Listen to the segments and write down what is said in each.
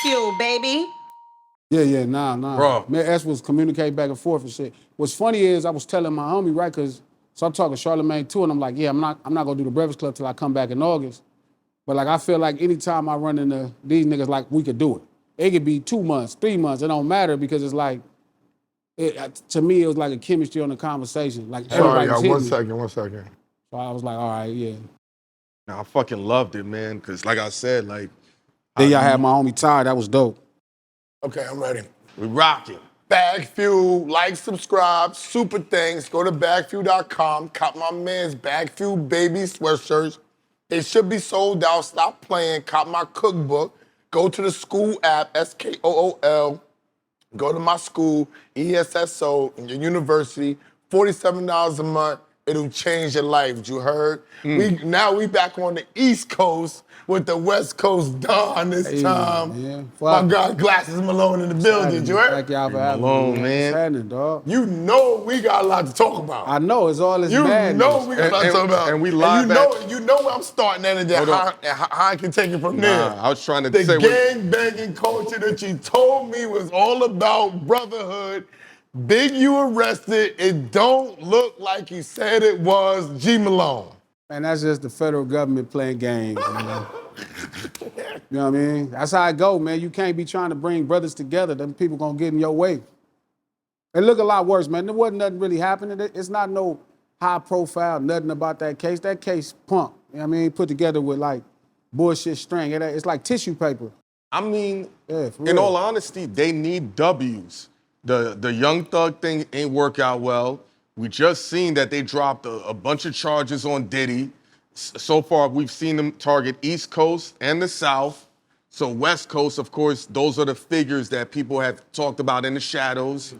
BagFuel, baby. Nah. Bro. Me and S was communicating back and forth and shit. What's funny is I was telling my homie, right, cause so I'm talking Charlamagne too, and I'm like, yeah, I'm not gonna do the Breakfast Club till I come back in August. But like I feel like anytime I run into these niggas, like we could do it. It could be 2 months, 3 months. It don't matter because it's like, to me, it was like a chemistry on the conversation. Like Sorry, everybody y'all, one second. So I was like, all right, yeah. Nah, I fucking loved it, man. Cause like I said, like. Then y'all had my homie Ty, that was dope. Okay, I'm ready. We rocking. BagFuel, like, subscribe, super thanks. Go to BagFuel.com, cop my man's BagFuel baby sweatshirts. They should be sold out. Stop playing. Cop my cookbook. Go to the school app, SKOOL. Go to my school, ESSO, in your university, $47 a month. It'll change your life, you heard? Now we back on the East Coast with the West Coast Don this time. Yeah. My God, Glasses Malone in the building, you heard? Thank y'all for having Malone, me, man. What's happening, dog? You know we got a lot to talk about. I know, it's all this You madness. know we got a lot to talk about. And we live you know where I'm starting at, and how I can take it from there. I was trying to the say gang banging culture that you told me was all about brotherhood. Big you arrested. It don't look like you said it was. G Malone. Man, that's just the federal government playing games, you know? You know what I mean? That's how it go, man. You can't be trying to bring brothers together. Them people gonna get in your way. It look a lot worse, man. There wasn't nothing really happening. It's not no high profile, nothing about that case. That case punk, you know what I mean? Put together with like bullshit string. It's like tissue paper. I mean, Yeah, for in real. all honesty, they need W's. The Young Thug thing ain't work out well. We just seen that they dropped a bunch of charges on Diddy. So far, we've seen them target East Coast and the South. So West Coast, of course, those are the figures that people have talked about in the shadows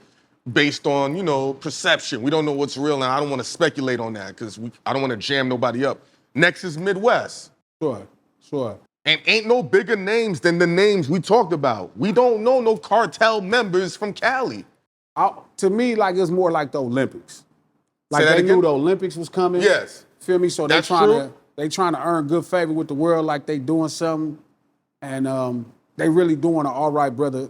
based on, you know, perception. We don't know what's real, and I don't want to speculate on that because I don't want to jam nobody up. Next is Midwest. Sure. And ain't no bigger names than the names we talked about. We don't know no cartel members from Cali. To me, like it's more like the Olympics. Like Say that they again? knew the Olympics was coming. Yes. Feel me? So That's true. they trying to earn good favor with the world, like they doing something, and they really doing an all right brother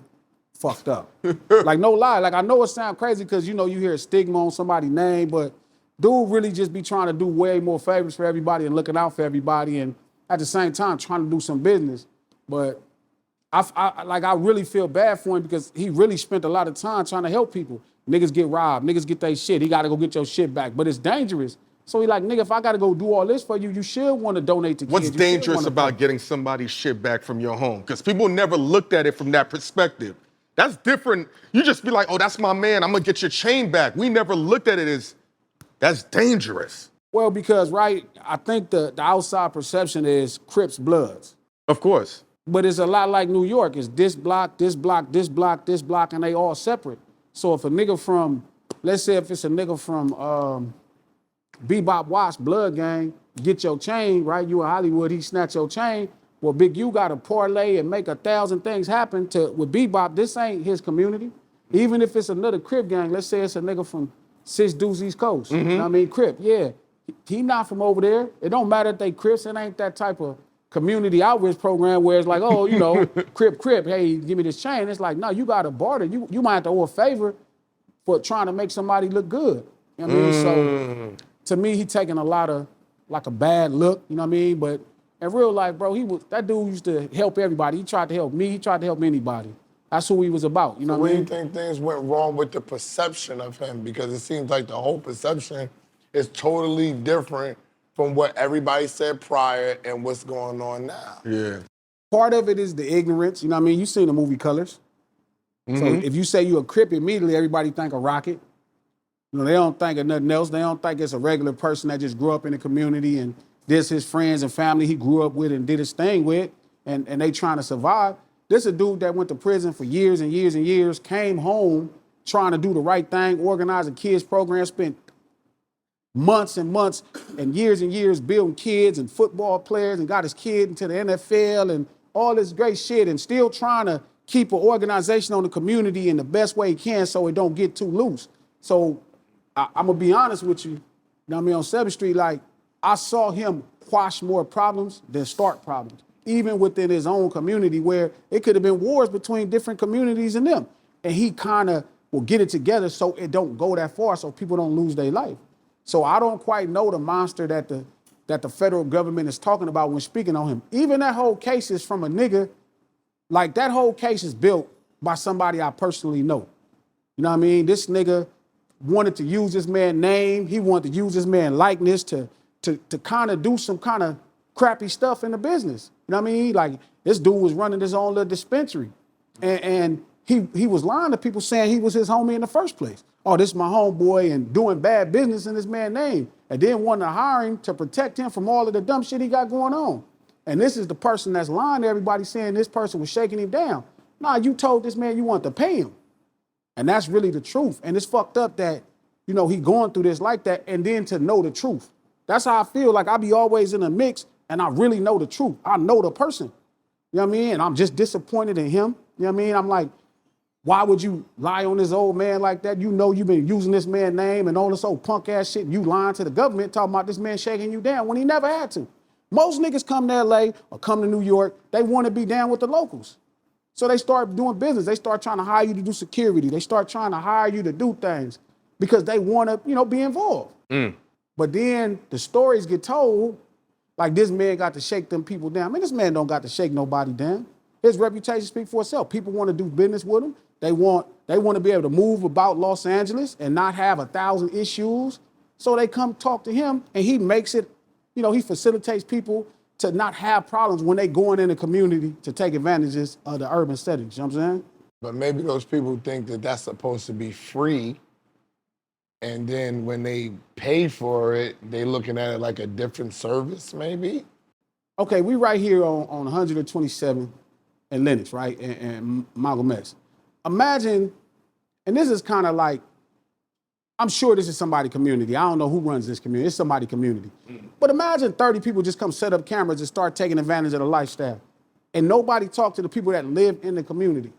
fucked up. Like no lie, like I know it sounds crazy because you know you hear a stigma on somebody's name, but dude really just be trying to do way more favors for everybody and looking out for everybody, and at the same time trying to do some business. But I really feel bad for him because he really spent a lot of time trying to help people. Niggas get robbed, niggas get their shit. He gotta go get your shit back, but it's dangerous. So he like, nigga, if I gotta go do all this for you, you should wanna donate to kids. What's You should dangerous wanna about pay. getting somebody's shit back from your home? Because people never looked at it from that perspective. That's different. You just be like, oh, that's my man. I'm gonna get your chain back. We never looked at it as that's dangerous. Well, because, right, I think the outside perception is Crips Bloods. Of course. But it's a lot like New York. It's this block, this block, this block, this block, and they all separate. So if a nigga from, let's say if it's a nigga from Bebop Watch Blood Gang, get your chain, right? You in Hollywood, he snatch your chain. Well, Big U got to parlay and make 1,000 things happen with Bebop. This ain't his community. Even if it's another Crip gang, let's say it's a nigga from Six Deuce East Coast. You know what I mean? Crip, yeah. He not from over there. It don't matter if they Crips. It ain't that type of community outreach program where it's like, oh, you know, Crip, hey, give me this chain. It's like, no, you got to barter. You might have to owe a favor for trying to make somebody look good. You know what I mean? So to me, he taking a lot of, like a bad look, you know what I mean? But in real life, bro, that dude used to help everybody. He tried to help me. He tried to help anybody. That's who he was about, you know what I Where do mean? you think things went wrong with the perception of him? Because it seems like the whole perception is totally different from what everybody said prior and what's going on now. Yeah. Part of it is the ignorance, you know what I mean? You seen the movie Colors. So if you say you a Crip, immediately everybody think a rocket. You know, they don't think of nothing else. They don't think it's a regular person that just grew up in the community and this his friends and family he grew up with and did his thing with, and they trying to survive. This a dude that went to prison for years and years and years, came home trying to do the right thing, organize a kids program, spent months and months and years building kids and football players and got his kid into the NFL and all this great shit and still trying to keep an organization on the community in the best way he can so it don't get too loose. So I'm gonna be honest with you, know what I mean, on 7th Street, like, I saw him quash more problems than start problems. even within his own community, where it could have been wars between different communities and them. And he kind of will get it together so it don't go that far, so people don't lose their life. So I don't quite know the monster that the federal government is talking about when speaking on him. Even that whole case is from a nigga, like that whole case is built by somebody I personally know. You know what I mean? This nigga wanted to use this man's name. He wanted to use this man's likeness to kind of do some kind of crappy stuff in the business. You know what I mean? Like this dude was running his own little dispensary. And he was lying to people saying he was his homie in the first place. Oh, this is my homeboy and doing bad business in this man's name. And then wanted to hire him to protect him from all of the dumb shit he got going on. And this is the person that's lying to everybody saying this person was shaking him down. Nah, you told this man you want to pay him. And that's really the truth. And it's fucked up that, you know, he going through this like that and then to know the truth. That's how I feel. Like I be always in a mix and I really know the truth. I know the person. You know what I mean? And I'm just disappointed in him. You know what I mean? I'm like, why would you lie on this old man like that? You know you've been using this man's name and all this old punk ass shit. And you lying to the government talking about this man shaking you down when he never had to. Most niggas come to LA or come to New York, they want to be down with the locals. So they start doing business. They start trying to hire you to do security. They start trying to hire you to do things because they want to, you know, be involved. But then the stories get told, like this man got to shake them people down. Man, this man don't got to shake nobody down. His reputation speaks for itself. People want to do business with him. They want to be able to move about Los Angeles and not have 1,000 issues. So they come talk to him and he makes it, you know, he facilitates people to not have problems when they going in the community to take advantages of the urban settings. You know what I'm saying? But maybe those people think that that's supposed to be free. And then when they pay for it, they looking at it like a different service, maybe? Okay, we right here on 127 in Lenox, right? And Malcolm X. Imagine, and this is kind of like, I'm sure this is somebody's community. I don't know who runs this community. It's somebody's community. But imagine 30 people just come set up cameras and start taking advantage of the lifestyle. And nobody talk to the people that live in the community.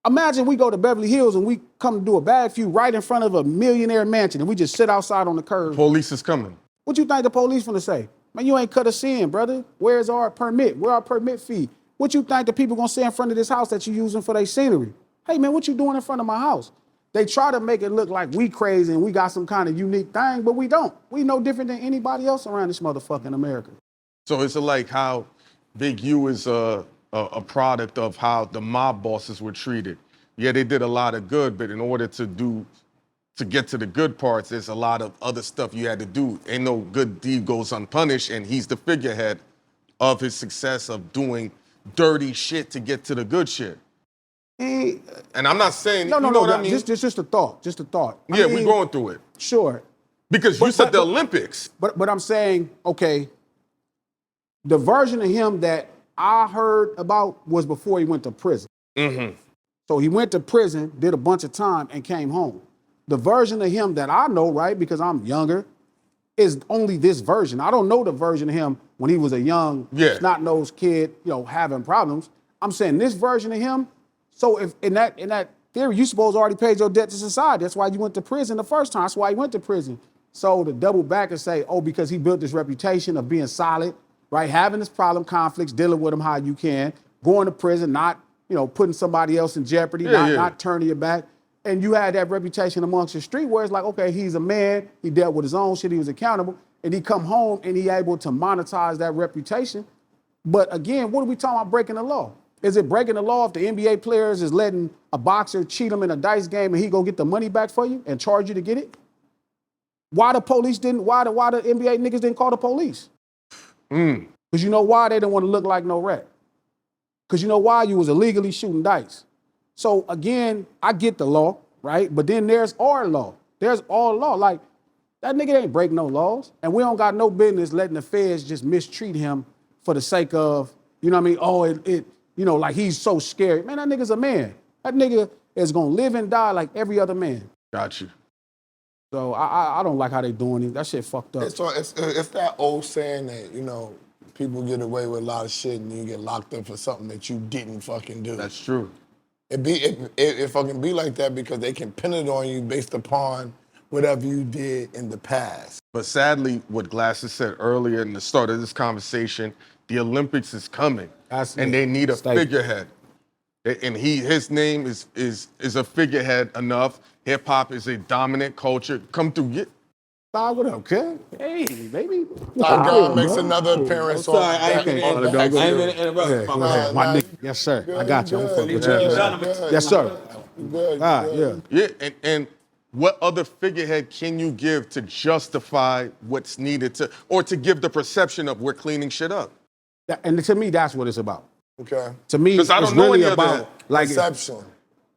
Imagine we go to Beverly Hills and we come to do a BagFuel right in front of a millionaire mansion and we just sit outside on the curb. Police is coming. What you think the police finna say? Man, you ain't cut us in, brother. Where's our permit? Where our permit fee? What you think the people gonna say in front of this house that you using for their scenery? Hey man, what you doing in front of my house? They try to make it look like we crazy and we got some kind of unique thing, but we don't. We no different than anybody else around this motherfucking America. So it's like how Big U is a product of how the mob bosses were treated. Yeah, they did a lot of good, but in order to get to the good parts, there's a lot of other stuff you had to do. Ain't no good deed goes unpunished, and he's the figurehead of his success of doing dirty shit to get to the good shit. And I'm not saying, No, what I mean? just a thought, just a thought. Yeah, we're going through it. Sure. Because you said the Olympics. But I'm saying, okay, the version of him that I heard about was before he went to prison. So he went to prison, did a bunch of time, and came home. The version of him that I know, right, because I'm younger, is only this version. I don't know the version of him when he was a young, snot-nosed kid, you know, having problems. I'm saying this version of him. So if in that theory, you supposed to already paid your debt to society. That's why you went to prison the first time. That's why he went to prison. So to double back and say, oh, because he built this reputation of being solid, right, having this problem, conflicts, dealing with them how you can, going to prison, not, you know, putting somebody else in jeopardy, not turning your back. And you had that reputation amongst the street where it's like, okay, he's a man, he dealt with his own shit, he was accountable, and he come home and he able to monetize that reputation. But again, what are we talking about breaking the law? Is it breaking the law if the NBA players is letting a boxer cheat him in a dice game and he go get the money back for you and charge you to get it? Why the NBA niggas didn't call the police? Because you know why? They didn't want to look like no rat. Because you know why? You was illegally shooting dice. So again, I get the law, right? But then there's our law. There's our law. Like, that nigga ain't break no laws. And we don't got no business letting the feds just mistreat him for the sake of, you know what I mean? Oh, you know, like he's so scary. Man, that nigga's a man. That nigga is gonna live and die like every other man. Got you. So I don't like how they doing it. That shit fucked up. It's that old saying that, you know, people get away with a lot of shit and you get locked up for something that you didn't fucking do. That's true. It fucking be like that because they can pin it on you based upon whatever you did in the past. But sadly, what Glasses said earlier in the start of this conversation, the Olympics is coming, That's and it. they need a Staple. figurehead. And his name is a figurehead enough. Hip hop is a dominant culture. Come through, get. What up, kid? Hey, baby. Top God makes another appearance on sorry, I ain't mean to interrupt. I ain't mean to interrupt. Yeah, go ahead. My nigga. Yes, sir. I got you. I'm fucking with you. Yes, sir. Good, Ah, good. yeah. Yeah, and what other figurehead can you give to justify what's needed to, or to give the perception of we're cleaning shit up? And to me, that's what it's about. Okay. To me, 'Cause I it's don't know really any other about like Perception.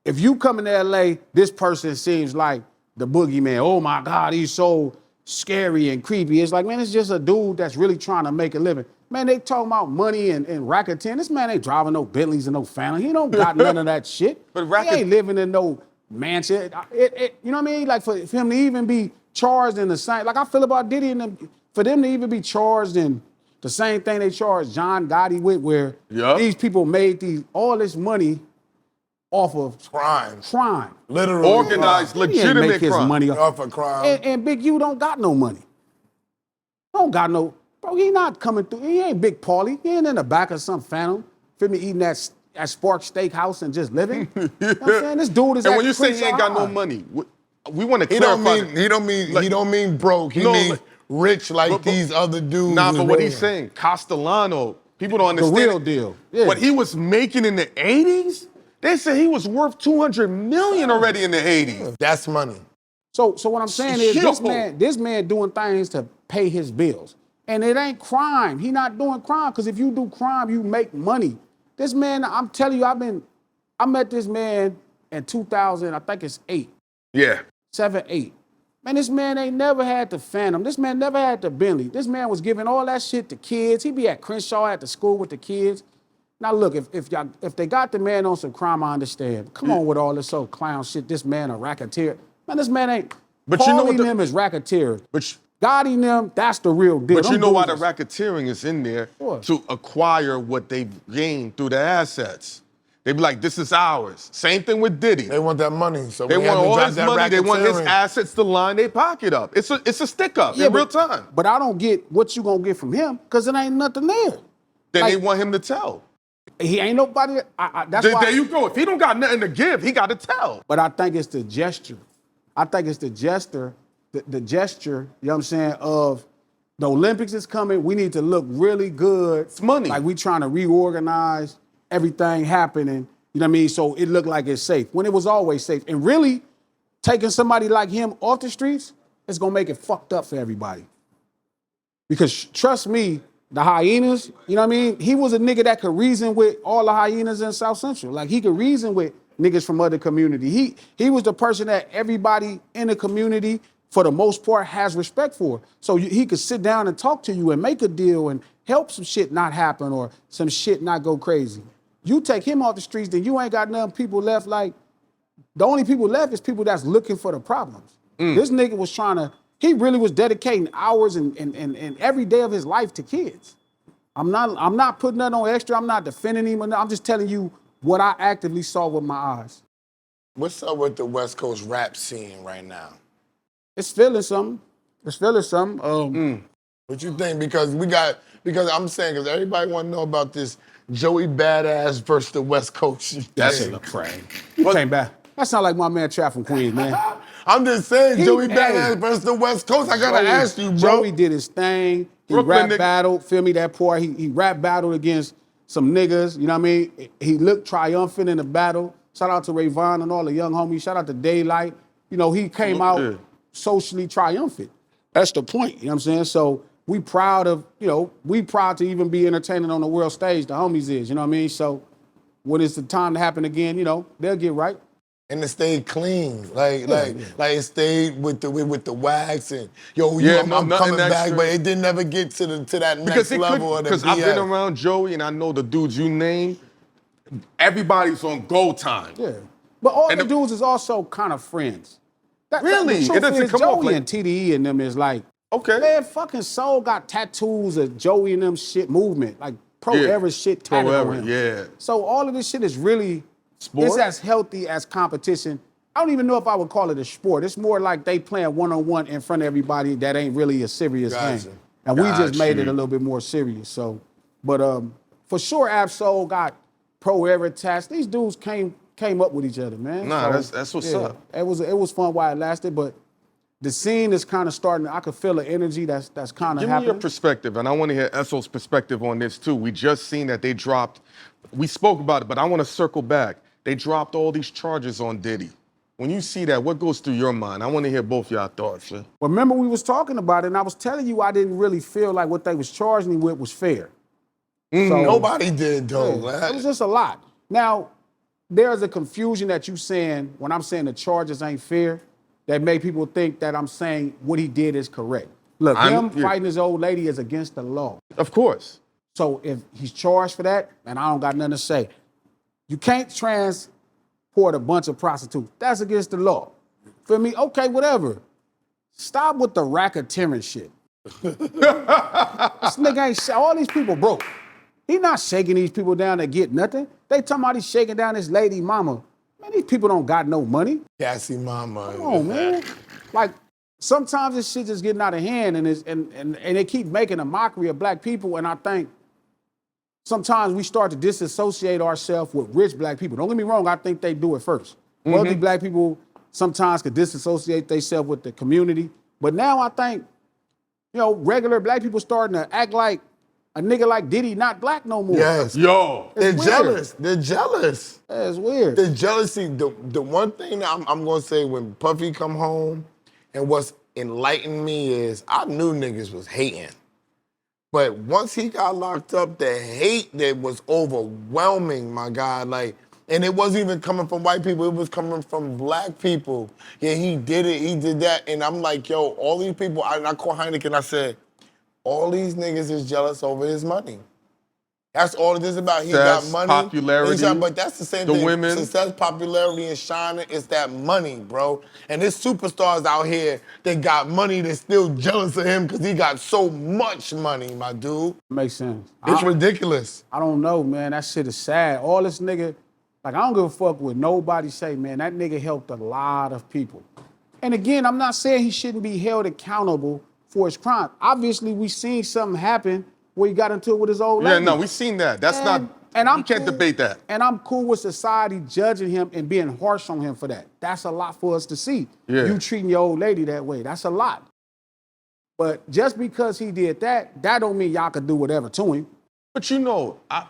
if you come in LA, this person seems like the boogeyman. Oh my God, he's so scary and creepy. It's like, man, it's just a dude that's really trying to make a living. Man, they talking about money and racketeering. This man ain't driving no Bentleys and no family. He don't got none of that shit. But he ain't living in no mansion. You know what I mean? Like for him to even be charged in the same, like I feel about Diddy and them, for them to even be charged in the same thing they charged John Gotti with, where Yup. these people made all this money off of Crime. Literally. Organized, He ain't legitimate make his crime. money Off of crime. and Big U don't got no money. Don't got no, bro, he not coming through. He ain't Big Paulie. He ain't in the back of some phantom. Feel me, eating at Spark Steakhouse and just living. You know what I'm saying? This dude is And at when you say he Crenshaw ain't got no High. money, we want to He clarify. don't mean broke. He No, means like- rich like but- these other dudes. Nah, is but what he's doing. saying, Castellano, people don't The understand. real deal. Yeah. What he was making in the 80s, they said he was worth 200 million already in the 80s. That's money. So what I'm saying is Yo. this man doing things to pay his bills. And it ain't crime. He not doing crime, because if you do crime, you make money. This man, I'm telling you, I met this man in 2000, I think it's 8. Yeah. 7, 8. Man, this man ain't never had the Phantom. This man never had the Bentley. This man was giving all that shit to kids. He be at Crenshaw at the school with the kids. Now look, if they got the man on some crime, I understand. Come on with all this old clown shit. This man a racketeer. Man, this man ain't. But you know what Paulie the- them is racketeer. But Gotti them, that's the real deal. But you Them know why the dudes is- racketeering is in there? What? To acquire what they've gained through their assets. They be like, this is ours. Same thing with Diddy. They want that money. So They we want have to all drop his that money. They want his racketeering. assets to line their pocket up. It's a stick up in real time. But I don't get what you gonna get from him, because it ain't nothing there. Then like- they want him to tell. He ain't nobody. That's why. There you go. If he don't got nothing to give, he got to tell. But I think it's the gesture. I think it's the gesture, the gesture, you know what I'm saying, of the Olympics is coming. We need to look really good. It's money. Like we trying to reorganize everything happening, you know what I mean? So it looked like it's safe, when it was always safe. And really, taking somebody like him off the streets, it's gonna make it fucked up for everybody. Because trust me, the hyenas, you know what I mean? He was a nigga that could reason with all the hyenas in South Central. Like he could reason with niggas from other community. He was the person that everybody in the community, for the most part, has respect for. So he could sit down and talk to you and make a deal and help some shit not happen or some shit not go crazy. You take him off the streets, then you ain't got none people left. Like, the only people left is people that's looking for the problems. This nigga was he really was dedicating hours and every day of his life to kids. I'm not putting nothing on extra. I'm not defending him. I'm just telling you what I actively saw with my eyes. What's up with the West Coast rap scene right now? It's feeling something. It's feeling something. What you think? Because I'm saying, because everybody want to know about this Joey Badass versus the West Coast. That's thing. a crazy. You came back. That sound like my man Trap from Queens, man. I'm just saying, Joey Hey. Badass versus the West Coast. I gotta ask you, bro. Joey did his thing. He Brooklyn rap nigga. battled. Feel me? That part. He rap battled against some niggas. You know what I mean? He looked triumphant in the battle. Shout out to Rayvon and all the young homies. Shout out to Daylight. You know, he came out Yeah. socially triumphant. That's the point. You know what I'm saying? So we proud to even be entertaining on the world stage. The homies is. You know what I mean? So when it's the time to happen again, you know, they'll get right. And it stayed clean, like it stayed with the wax and I'm nothing coming back, extra. but it didn't never get to that next Because level of the because I've been BS. around Joey and I know the dudes you named. Everybody's on go time. Yeah. But all And the the- dudes is also kind of friends. Really? The truth It doesn't is, come Joey off like- and TDE and them is like, Okay. man, fucking Soul got tattoos of Joey and them shit movement, like pro Yeah. era shit tatted Pro on era, him. yeah. So all of this shit is really, Sport? it's as healthy as competition. I don't even know if I would call it a sport. It's more like they playing one-on-one in front of everybody that ain't really a serious Gotcha. thing. And we just Got made it you. a little bit more serious. So But for sure, Absol got Pro Ever attached. These dudes came up with each other, man. Nah, So, that's what's up. It was fun while it lasted, but the scene is kind of starting. I could feel the energy that's kind of Give happening. me your perspective, and I want to hear Esso's perspective on this too. We just seen that they dropped. We spoke about it, but I want to circle back. They dropped all these charges on Diddy. When you see that, what goes through your mind? I want to hear both y'all thoughts. Man. Remember, we was talking about it, and I was telling you I didn't really feel like what they was charging me with was fair. So, Nobody did, though. yeah, it was just a lot. Now, there's a confusion that you saying when I'm saying the charges ain't fair that make people think that I'm saying what he did is correct. Look, him fighting his old lady is against the law. Of course. So if he's charged for that, and I don't got nothing to say, you can't transport a bunch of prostitutes. That's against the law. Feel me? Okay, whatever. Stop with the racketeering shit. This nigga ain't, all these people broke. He not shaking these people down to get nothing. They talking about he's shaking down this lady mama. Man, these people don't got no money. Gassy mama. Come on, man. Like, sometimes this shit just getting out of hand and they keep making a mockery of black people, and I think sometimes we start to disassociate ourselves with rich black people. Don't get me wrong, I think they do it first. Wealthy black people sometimes could disassociate themselves with the community. But now I think, regular black people starting to act like a nigga like Diddy not black no more. Yes. Yo. They're weird. jealous. They're jealous. That's weird. The jealousy, the one thing that I'm going to say when Puffy come home, and what's enlightened me is I knew niggas was hating. But once he got locked up, the hate that was overwhelming, my God. Like, and it wasn't even coming from white people, it was coming from black people. Yeah, he did it, he did that. And I'm like, yo, all these people, I called Hynaken, I said, all these niggas is jealous over his money. That's all it is about. He got money. Popularity. But that's the same the thing. Women. Success, popularity, and shining is that money, bro. And there's superstars out here that got money that's still jealous of him because he got so much money, my dude. Makes sense. It's ridiculous. I don't know, man. That shit is sad. All this nigga, like, I don't give a fuck what nobody say, man. That nigga helped a lot of people. And again, I'm not saying he shouldn't be held accountable for his crime. Obviously, we seen something happen where he got into it with his old lady. Yeah, no, we seen that. That's And you I'm can't cool, debate that. And I'm cool with society judging him and being harsh on him for that. That's a lot for us to see. Yeah. You treating your old lady that way, that's a lot. But just because he did that don't mean y'all could do whatever to him. But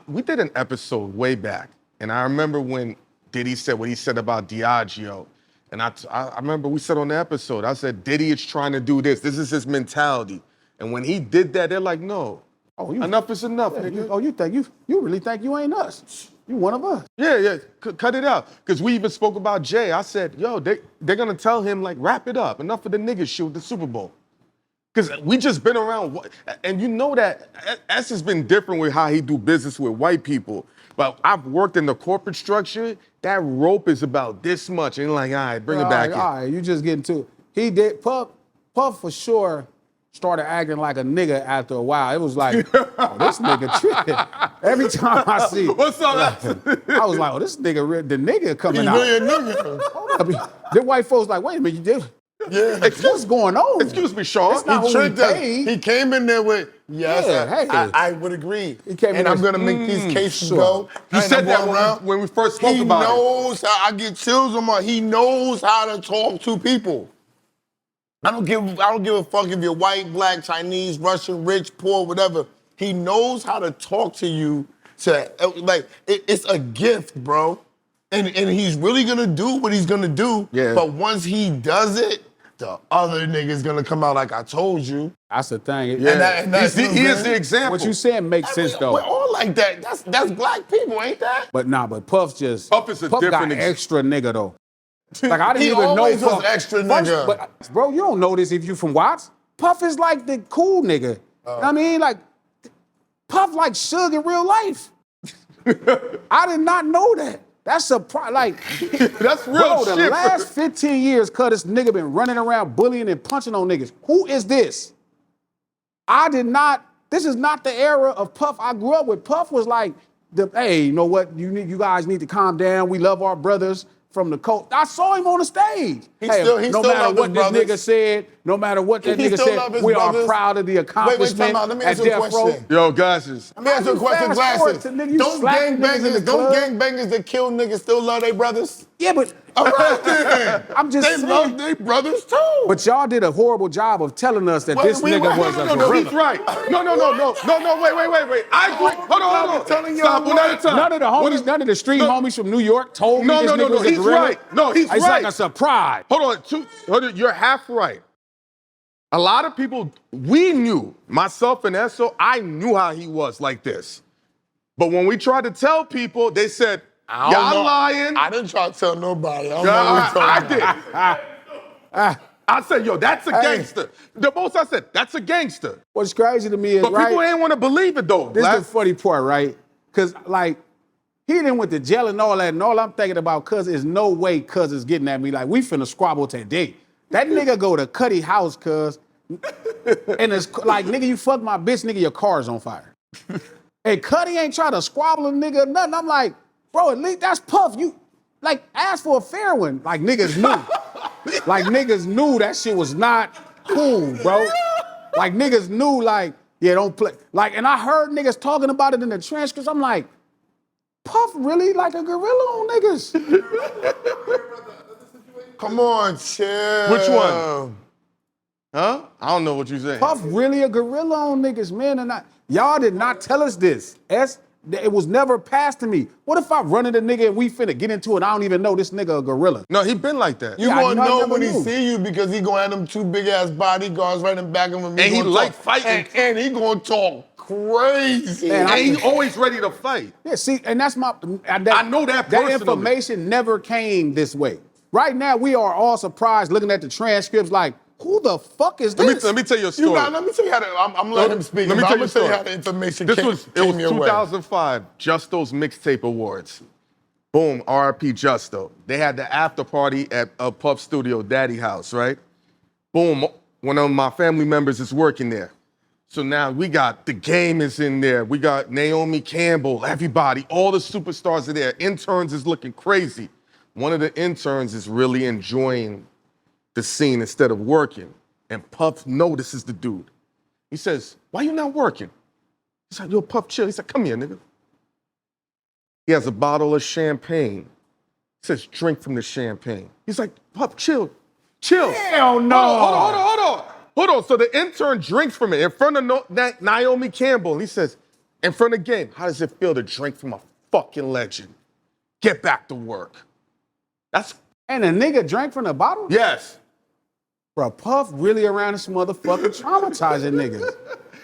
we did an episode way back, and I remember when Diddy said what he said about Diageo. And I remember we said on the episode, I said, Diddy is trying to do this. This is his mentality. And when he did that, they're like, no, enough is enough, nigga. You really think you ain't us? You one of us. Yeah, cut it out. Because we even spoke about Jay. I said, yo, they're going to tell him, like, wrap it up. Enough of the nigga shit with the Super Bowl. Because we just been around, and you know that S has been different with how he do business with white people. But I've worked in the corporate structure. That rope is about this much. And like, all right, bring it back in. All right, you just getting to it. He did, Puff for sure started acting like a nigga after a while. It was like, oh, this nigga tripping. Every time I see it. What's up? I was like, oh, this nigga, the nigga coming He's out. really a nigga. Hold up. The white folks like, wait a minute, you did? Yeah. What's going on? Excuse me, Sean. It's not He who we tricked us. paid. He came in there with, yes, Yeah, hey. I would agree. He came in and there- I'm going to make these cases sure. go. You said that when we first spoke about it. He knows how, I get chills on my, he knows how to talk to people. I don't give a fuck if you're white, black, Chinese, Russian, rich, poor, whatever. He knows how to talk to you. It's a gift, bro. And he's really gonna do what he's gonna do. Yeah. But once he does it, the other nigga's gonna come out like I told you. That's the thing. Yeah. And that's he is the example. What you saying makes sense though. We're all like that. That's black people, ain't that? But Puff just Puff is a different got extra nigga though. Like I didn't He even know always was Puff. extra nigga. But bro, you don't know this if you from Watts. Puff is like the cool nigga. You know what I mean? Like Puff like Suge in real life. I did not know that. That's a that's real bro, the shit. last 15 years, this nigga been running around bullying and punching on niggas. Who is this? This is not the era of Puff I grew up with. Puff was like, hey, you know what? You guys need to calm down. We love our brothers. from the coast. I saw him on the stage. He still no matter love what his this brothers. nigga said, no matter what that nigga said, we are proud of the accomplishment Let me at ask you a Death Row. question. Yo, glasses. Let me ask you a question, Glasses. Don't gangbangers that kill niggas still love their brothers? Yeah, but All right then. I'm just they saying. love their brothers too. But y'all did a horrible job of telling us that this nigga was a No, gorilla. he's right. No, wait. I agree. Hold on. Stop one at a time. None of the homies, none of the street homies from New York told me this nigga was a he's gorilla. right. No, he's it's right. It's like a surprise. Hold on, you're half right. A lot of people, we knew, myself and Esso, I knew how he was like this. But when we tried to tell people, they said, y'all lying. I didn't try to tell nobody. I don't know what you're talking about. I said, yo, that's a gangster. The most I said, that's a gangster. What's crazy to me is, but people ain't want to believe it, though. This is the funny part, right? Because, like, he done went to jail and all that, and all I'm thinking about, cuz, is no way cuz is getting at me. Like, we finna squabble today. That nigga go to Cuddy house, cuz, and it's like, nigga, you fuck my bitch, nigga, your car's on fire. And Cuddy ain't trying to squabble a nigga or nothing. I'm like, bro, at least that's Puff. You, like, ask for a fair one. Like, niggas knew. Like, niggas knew that shit was not cool, bro. Like, niggas knew, like, yeah, don't play. Like, and I heard niggas talking about it in the transcripts. I'm like, Puff really like a gorilla on niggas? Come on, chill. Which one? Huh? I don't know what you saying. Puff really a gorilla on niggas, man. And y'all did not tell us this. It was never passed to me. What if I run into nigga and we finna get into it? I don't even know this nigga a gorilla. No, he been like that. You gonna know when he see you because he gonna have them two big ass bodyguards right in back of him. And he like fighting. And he gonna talk crazy. Man, and he's always ready to fight. Yeah, see, and that's my. I know that personally. That information never came this way. Right now, we are all surprised looking at the transcripts like, who the fuck is this? Let me tell you a story. Let me tell you how I'm letting him speak. Let me tell you how the information It came was your 2005, Justo's Mixtape Awards. Boom, RIP Justo. They had the after party at Puff Studio, Daddy House, right? Boom, one of my family members is working there. So now we got The Game is in there. We got Naomi Campbell, everybody, all the superstars are there. Interns is looking crazy. One of the interns is really enjoying the scene instead of working. And Puff notices the dude. He says, why you not working? He's like, yo, Puff, chill. He said, come here, nigga. He has a bottle of champagne. He says, drink from the champagne. He's like, Puff, chill. Hell no. Hold on. So the intern drinks from it in front of Naomi Campbell. And he says, in front of Game, how does it feel to drink from a fucking legend? Get back to work. And a nigga drank from the bottle? Yes. Bro, Puff really around this motherfucker traumatizing niggas.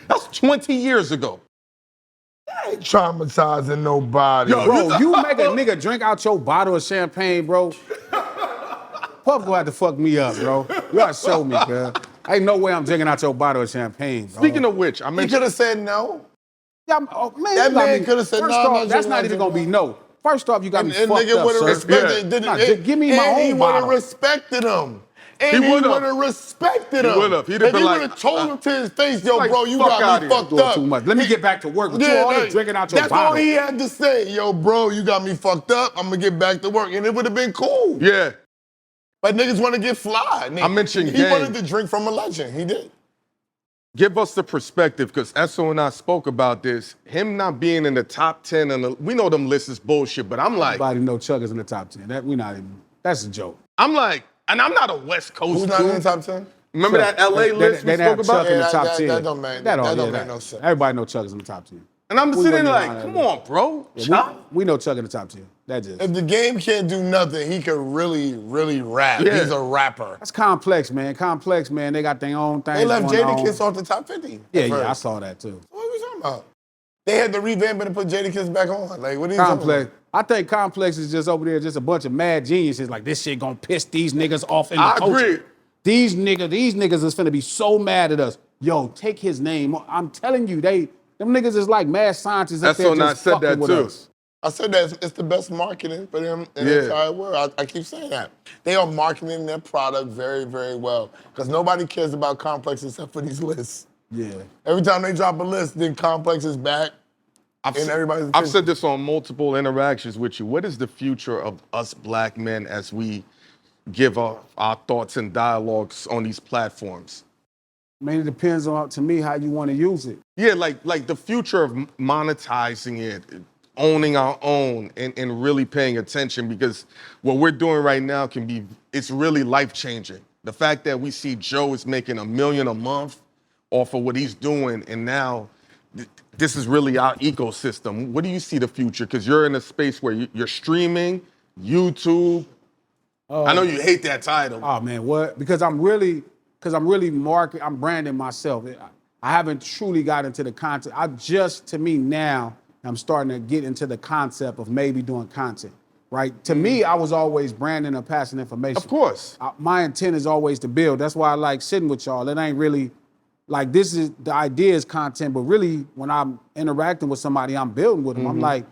That's 20 years ago. I ain't traumatizing nobody. Yo, bro, you make a nigga drink out your bottle of champagne, bro. Puff gonna have to fuck me up, bro. You gotta show me, cuz. Ain't no way I'm drinking out your bottle of champagne, bro. Speaking of which, I mentioned... He could have said no. Yeah, that man could have said no. First off, that's not even gonna be no. First off, you got me fucked up, sir. Give me my own he bottle. He would have respected him. And he would have respected him. He would have. He'd have been like... He would have told him to his face, yo, like, bro, you got me fucked up. Too much. Let me get back to work. But you always drinking out your bottle. That's all he had to say. Yo, bro, you got me fucked up. I'm going to get back to work. And it would have been cool. Yeah. But niggas want to get fly. I mentioned He wanted to drink from a legend. He did. Give us the perspective, because Esso and I spoke about this. Him not being in the top 10, we know them lists is bullshit, but I'm like... Everybody know Chuggers in the top 10. That's a joke. I'm like, and I'm not a West Coast dude. Who's not in the top 10? Remember that LA list we spoke about? In the top 10. That don't make no sense. Everybody know Chuggers in the top 10. And I'm sitting there like, come on, bro. We know Chugg in the top 10. That just. If the game can't do nothing, he could really, really rap. Yeah. He's a rapper. That's complex, man. Complex, man. They got their own thing. They left Jadakiss off the top 50. Yeah, I saw that too. What are we talking about? They had to revamp it and put Jadakiss back on. Like, what are you talking about? I think Complex is just over there, just a bunch of mad geniuses. Like, this shit gonna piss these niggas off in the culture. Agree. These niggas is finna be so mad at us. Yo, take his name. I'm telling you, them niggas is like mad scientists up there just fucking with us. I said that it's the best marketing for them in the entire world. I keep saying that. They are marketing their product very, very well. Because nobody cares about Complex except for these lists. Yeah. Every time they drop a list, then Complex is back. I've said this on multiple interactions with you. What is the future of us black men as we give our thoughts and dialogues on these platforms? I mean, it depends on, to me, how you want to use it. Yeah, like the future of monetizing it, owning our own, and really paying attention, because what we're doing right now it's really life-changing. The fact that we see Joe is making $1 million a month off of what he's doing, and now this is really our ecosystem. What do you see the future? Because you're in a space where you're streaming, YouTube. I know you hate that title. Oh man, what? Because I'm really I'm branding myself. I haven't truly got into the content. To me now, I'm starting to get into the concept of maybe doing content, right? To me, I was always branding and passing information. Of course. My intent is always to build. That's why I like sitting with y'all. It ain't really, like, this is, the idea is content, but really when I'm interacting with somebody, I'm building with them. I'm like,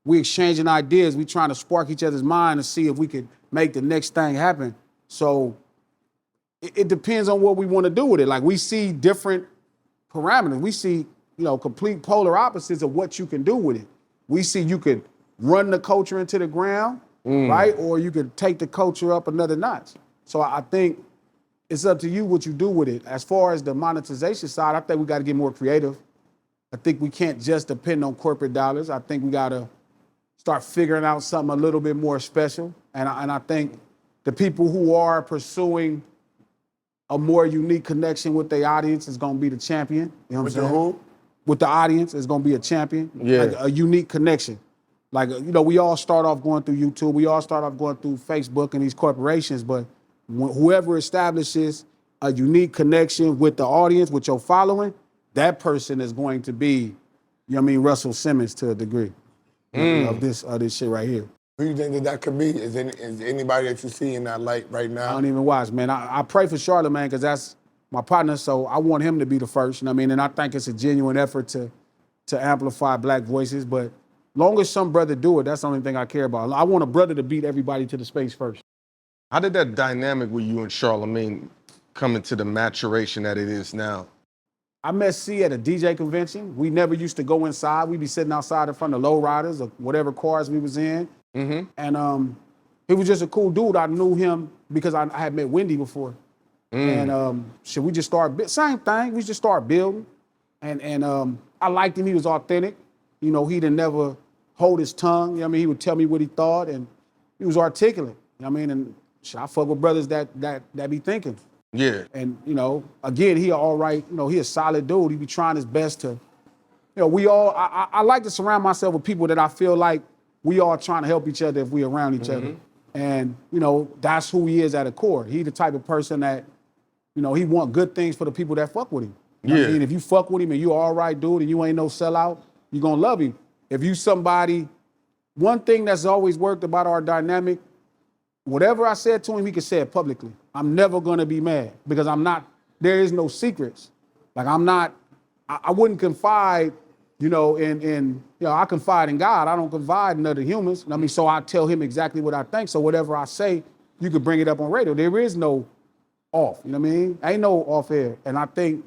we exchanging ideas. We trying to spark each other's mind and see if we could make the next thing happen. So it depends on what we want to do with it. Like, we see different parameters. We see, complete polar opposites of what you can do with it. We see you could run the culture into the ground, right? Or you could take the culture up another notch. So I think it's up to you what you do with it. As far as the monetization side, I think we got to get more creative. I think we can't just depend on corporate dollars. I think we got to start figuring out something a little bit more special. And I think the people who are pursuing a more unique connection with their audience is going to be the champion. You know what I'm saying? Who? With the audience is going to be a champion. Yeah. Like a unique connection. Like, we all start off going through YouTube. We all start off going through Facebook and these corporations. But whoever establishes a unique connection with the audience, with your following, that person is going to be, Russell Simmons to a degree of this shit right here. Who do you think that could be? Is anybody that you see in that light right now? I don't even watch, man. I pray for Charlamagne because that's my partner, so I want him to be the first. And I think it's a genuine effort to amplify black voices. But long as some brother do it, that's the only thing I care about. I want a brother to beat everybody to the space first. How did that dynamic with you and Charlamagne come into the maturation that it is now? I met C at a DJ convention. We never used to go inside. We'd be sitting outside in front of lowriders or whatever cars we was in. And he was just a cool dude. I knew him because I had met Wendy before. And we just started, same thing, we just started building. And I liked him, he was authentic. He didn't never hold his tongue. He would tell me what he thought, and he was articulate. And I fuck with brothers that be thinking. Yeah. And, again, he all right, he a solid dude. He be trying his best to, I like to surround myself with people that I feel like we all trying to help each other if we around each other. And, that's who he is at a core. He the type of person that, he want good things for the people that fuck with him. You know what I mean? If you fuck with him and you all right dude and you ain't no sellout, you gonna love him. If you somebody, one thing that's always worked about our dynamic, whatever I said to him, he could say it publicly. I'm never gonna be mad because there is no secrets. Like I wouldn't confide, I confide in God. I don't confide in other humans. So I tell him exactly what I think. So whatever I say, you could bring it up on radio. There is no off, Ain't no off air. And I think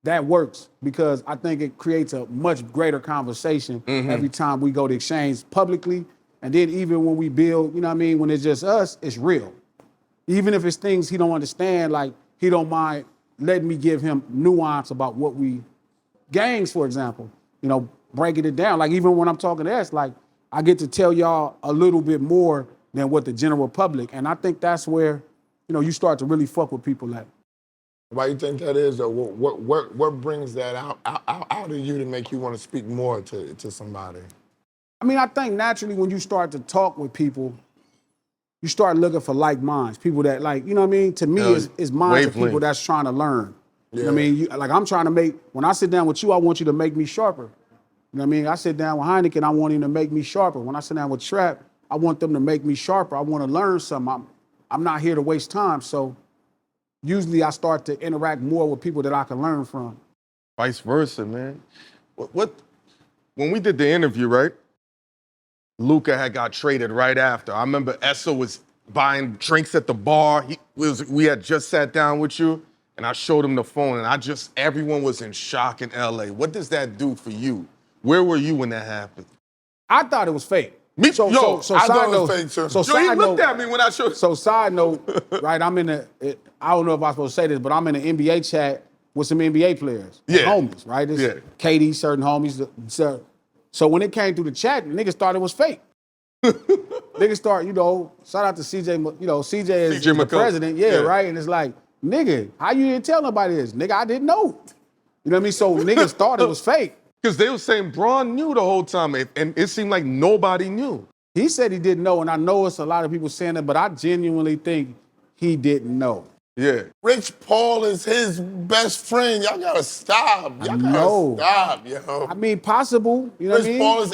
that works because I think it creates a much greater conversation every time we go to exchange publicly. And then even when we build, when it's just us, it's real. Even if it's things he don't understand, like he don't mind letting me give him nuance about what gangs, for example, breaking it down. Like even when I'm talking to us, like I get to tell y'all a little bit more than what the general public. And I think that's where, you start to really fuck with people at. Why you think that is, or what brings that out of you to make you want to speak more to somebody? I think naturally when you start to talk with people, you start looking for like minds, people that to me is minds of people that's trying to learn. Yeah. I'm trying to when I sit down with you, I want you to make me sharper. I sit down with Hynaken, I want him to make me sharper. When I sit down with Trap, I want them to make me sharper. I want to learn something. I'm not here to waste time. So usually I start to interact more with people that I can learn from. Vice versa, man. When we did the interview, right? Luka had got traded right after. I remember Esso was buying drinks at the bar. We had just sat down with you, and I showed him the phone, and everyone was in shock in LA. What does that do for you Where were you when that happened? I thought it was fake. Me, So I side thought it note, was fake too. so Yo, side he looked note, at me when I showed. So side note, right? I'm in I don't know if I'm supposed to say this, but I'm in an NBA chat with some NBA players, homies, right? It's KD, certain homies. So when it came through the chat, niggas thought it was fake. Niggas start, shout out to CJ. CJ is the president, right? And it's like, nigga, how you didn't tell nobody this? Nigga, I didn't know. You know what I mean? So niggas thought it was fake. Because they were saying Bron knew the whole time, and it seemed like nobody knew. He said he didn't know, and I know it's a lot of people saying that, but I genuinely think he didn't know. Yeah. Rich Paul is his best friend. Y'all gotta stop. Y'all gotta stop, yo. I mean, possible. You know what I mean? Rich Paul is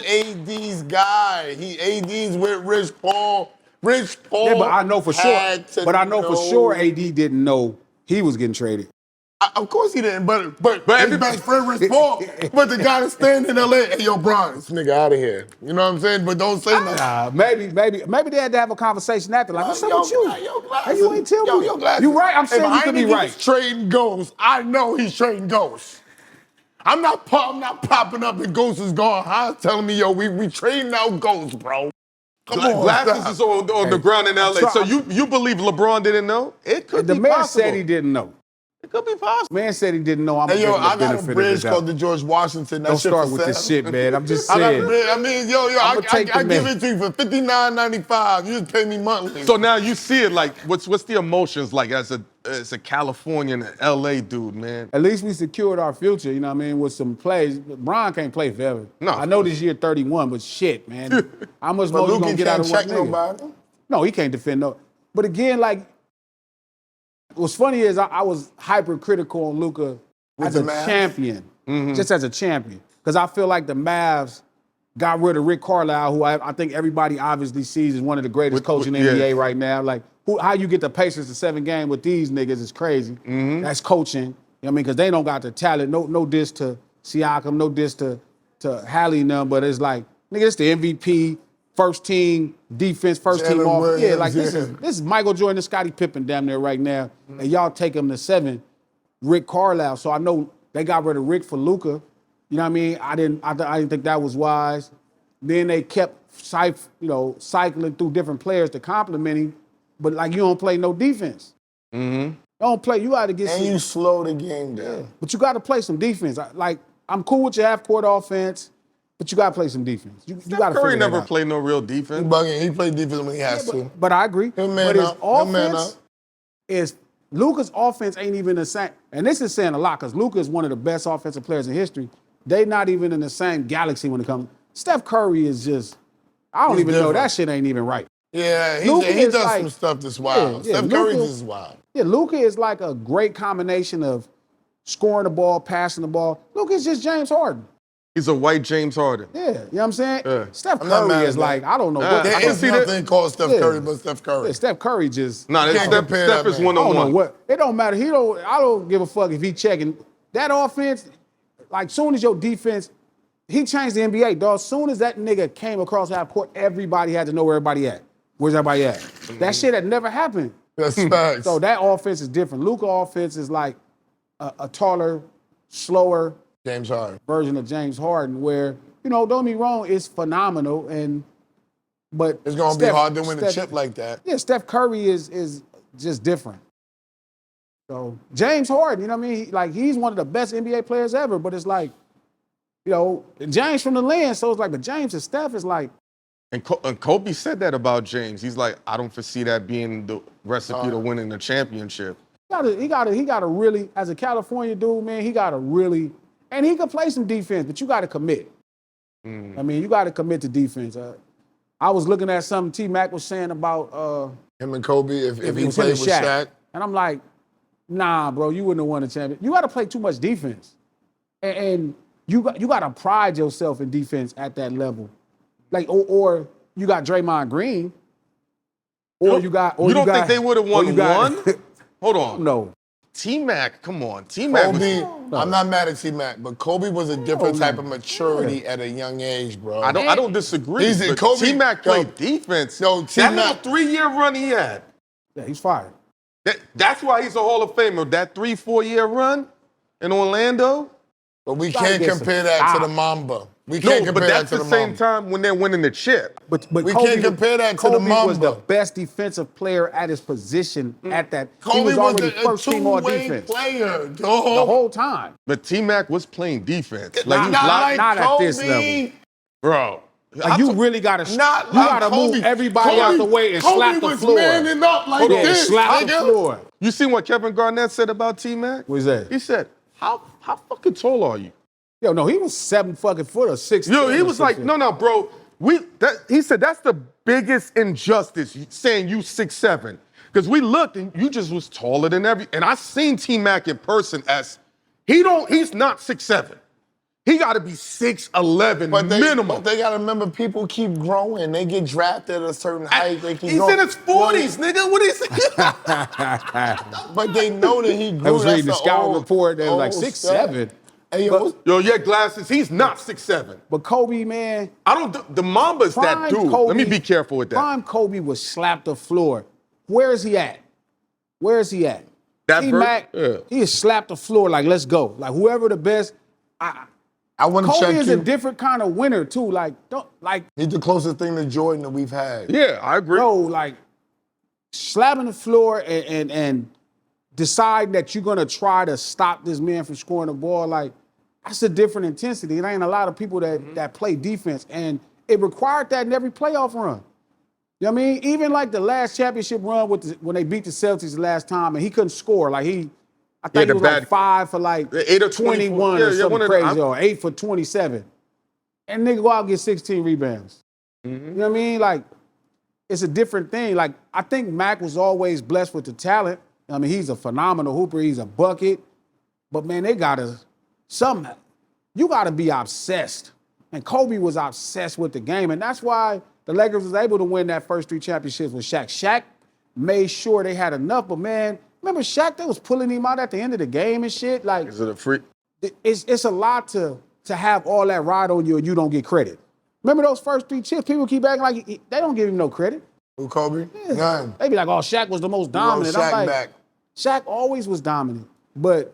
AD's guy. He AD's with Rich Paul. Rich Paul. Yeah, but I know for sure AD didn't know he was getting traded. Of course he didn't, but his best friend Rich Paul, but the guy that's standing in LA, hey, yo, Bron, this nigga out of here. You know what I'm saying? But don't say nothing. Maybe they had to have a conversation after, like, what's up with you? Hey, you ain't tell me. Yo, Glasses. You right, I'm saying you could be right. He's trading ghosts. I know he's trading ghosts. I'm not popping up and Ghost is gone. Huh? Telling me, yo, we trading out ghosts, bro. Come on, Glasses is on the ground in LA. So you believe LeBron didn't know? It could be possible. The man said he didn't know. It could be possible. Man said he didn't know. Hey, yo, I got a bridge called the George Washington. Don't start with this shit, man. I'm just saying. I mean, I give it to you for $59.95. You just pay me monthly. So now you see it like, what's the emotions like as a Californian LA dude, man? At least we secured our future, you know what I mean, with some plays. Bron can't play forever. No. I know this year 31, but shit, man. How much more you gonna get out of one nigga? Nobody. No, he can't defend no. But again, like, what's funny is I was hypercritical on Luka as a champion, just as a champion, because I feel like the Mavs got rid of Rick Carlisle, who I think everybody obviously sees as one of the greatest coaches in the NBA right now. Like, how you get the Pacers to 7 games with these niggas is crazy. That's coaching. You know what I mean? Because they don't got the talent. No diss to Siakam, no diss to Hallie and them, but it's like, nigga, it's the MVP. First team defense, first team off. Yeah, like this is Michael Jordan and Scottie Pippen damn there right now. And y'all take him to 7, Rick Carlisle. So I know they got rid of Rick for Luka. You know what I mean? I didn't think that was wise. Then they kept cycling through different players to compliment him. But like, you don't play no defense. You don't play, you gotta get you slow the game down. Yeah, but you gotta play some defense. I'm cool with your half-court offense. But you gotta play some defense. You gotta Curry figure that never out. played no real defense. He played defense when he has to. But I agree. But his offense is Luka's offense ain't even the same. And this is saying a lot because Luka is one of the best offensive players in history. They not even in the same galaxy when it comes. Steph Curry is just, I don't even know, that shit ain't even right. Yeah, he does some stuff that's wild. Yeah, Steph Curry is wild. Yeah, Luka is like a great combination of scoring the ball, passing the ball. Luka is just James Harden. He's a white James Harden. Yeah, you know what I'm saying? Yeah. Steph Curry is like, I don't know. There is nothing called Steph Curry but Steph Curry. Yeah, Steph Curry just... No, Steph is one-on-one. I don't know what. It don't matter. I don't give a fuck if he checking. That offense, like, soon as your defense, he changed the NBA, dog. Soon as that nigga came across half court, everybody had to know where everybody at. Where's everybody at? That shit had never happened. That's facts. So that offense is different. Luka offense is like a taller, slower... James Harden. Version of James Harden, where, don't get me wrong, it's phenomenal, but it's gonna be hard to win a chip like that. Yeah, Steph Curry is just different. So James Harden, you know what I mean? He's one of the best NBA players ever, but it's like, James from the land, so it's like, but James and Steph is like. And Kobe said that about James. He's like, I don't foresee that being the recipe to winning the championship. He gotta really, as a California dude, man, he gotta really. And he can play some defense, but you got to commit. I mean, you got to commit to defense. I was looking at something T-Mac was saying about him and Kobe if he played with Shaq. And I'm like, nah, bro, you wouldn't have won a champion. You got to play too much defense. And you got to pride yourself in defense at that level. Like, or you got Draymond Green. Or you got... You don't think they would have won one? Hold on. No. T-Mac, come on. T-Mac Kobe, I'm not mad at T-Mac, but Kobe was a different type of maturity at a young age, bro. I don't disagree. T-Mac played defense. No, That little 3-year run he had. Yeah, he's fired. That's why he's a Hall of Famer. That 3-4 year run in Orlando. But we can't compare that to the Mamba. We can't No, compare but that's that to the the same Mamba. time when they're winning the chip. But We Kobe, can't compare that to the Kobe was the Mamba. best defensive player at his position at that. He Kobe was already a first team all two-way defense player, the dog. whole time. But T-Mac was playing defense. Not at this level. Bro. Like you really gotta, Not you like gotta Kobe. move everybody out the way and slap the Kobe was floor. manning up like Yeah, this, slap the nigga. floor. You seen what Kevin Garnett said about T-Mac? What's that? He said, how fucking tall are you? Yo, no, he was 7 fucking foot or 6. Yo, he was like, no, bro. He said that's the biggest injustice, saying you 6'7". Because we looked and you just was taller than and I seen T-Mac in person as, he's not 6'7". He got to be 6'11" minimum. But they got to remember, people keep growing. They get drafted at a certain height. They keep He's growing. in his 40s, nigga. What is he? But they know that he grew. I was reading the That's scout report. They was like old 6'7". Hey, Yo, yeah, glasses. He's not 6'7". But Kobe, man, The Mamba's that dude. Kobe, Let me be careful with that. Prime Kobe would slap the floor. Where is he at? Where is he at? That T-Mac, he has slapped the floor like, let's go. Like whoever the best. I want to check Kobe is you. a different kind of winner too. He's the closest thing to Jordan that we've had. Yeah, I agree. No, like slapping the floor and decide that you're gonna try to stop this man from scoring the ball. Like that's a different intensity. It ain't a lot of people that play defense, and it required that in every playoff run. You know what I mean? Even like the last championship run when they beat the Celtics the last time, and he couldn't score. Like I think he was like 5 for like 8 or 21 or something crazy, or 8 for 27. And nigga go out and get 16 rebounds. You know what I mean? Like, it's a different thing. Like, I think Mac was always blessed with the talent. I mean, he's a phenomenal hooper. He's a bucket. But, man, you got to be obsessed. And Kobe was obsessed with the game. And that's why the Lakers was able to win that first 3 championships with Shaq. Shaq made sure they had enough. But, man, remember Shaq, they was pulling him out at the end of the game and shit? Like, Is it a free? It's a lot to have all that ride on you and you don't get credit. Remember those first 3 chips? People keep acting like they don't give him no credit. Who, Kobe? Yeah. None. They be like, oh, Shaq was the most dominant. Shaq I'm like, back. Shaq always was dominant. But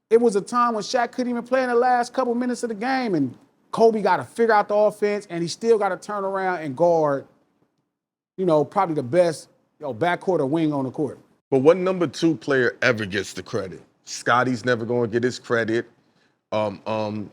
it was a time when Shaq couldn't even play in the last couple minutes of the game, and Kobe got to figure out the offense, and he still got to turn around and guard, probably the best backcourt or wing on the court. But what number 2 player ever gets the credit? Scotty's never going to get his credit. Whatever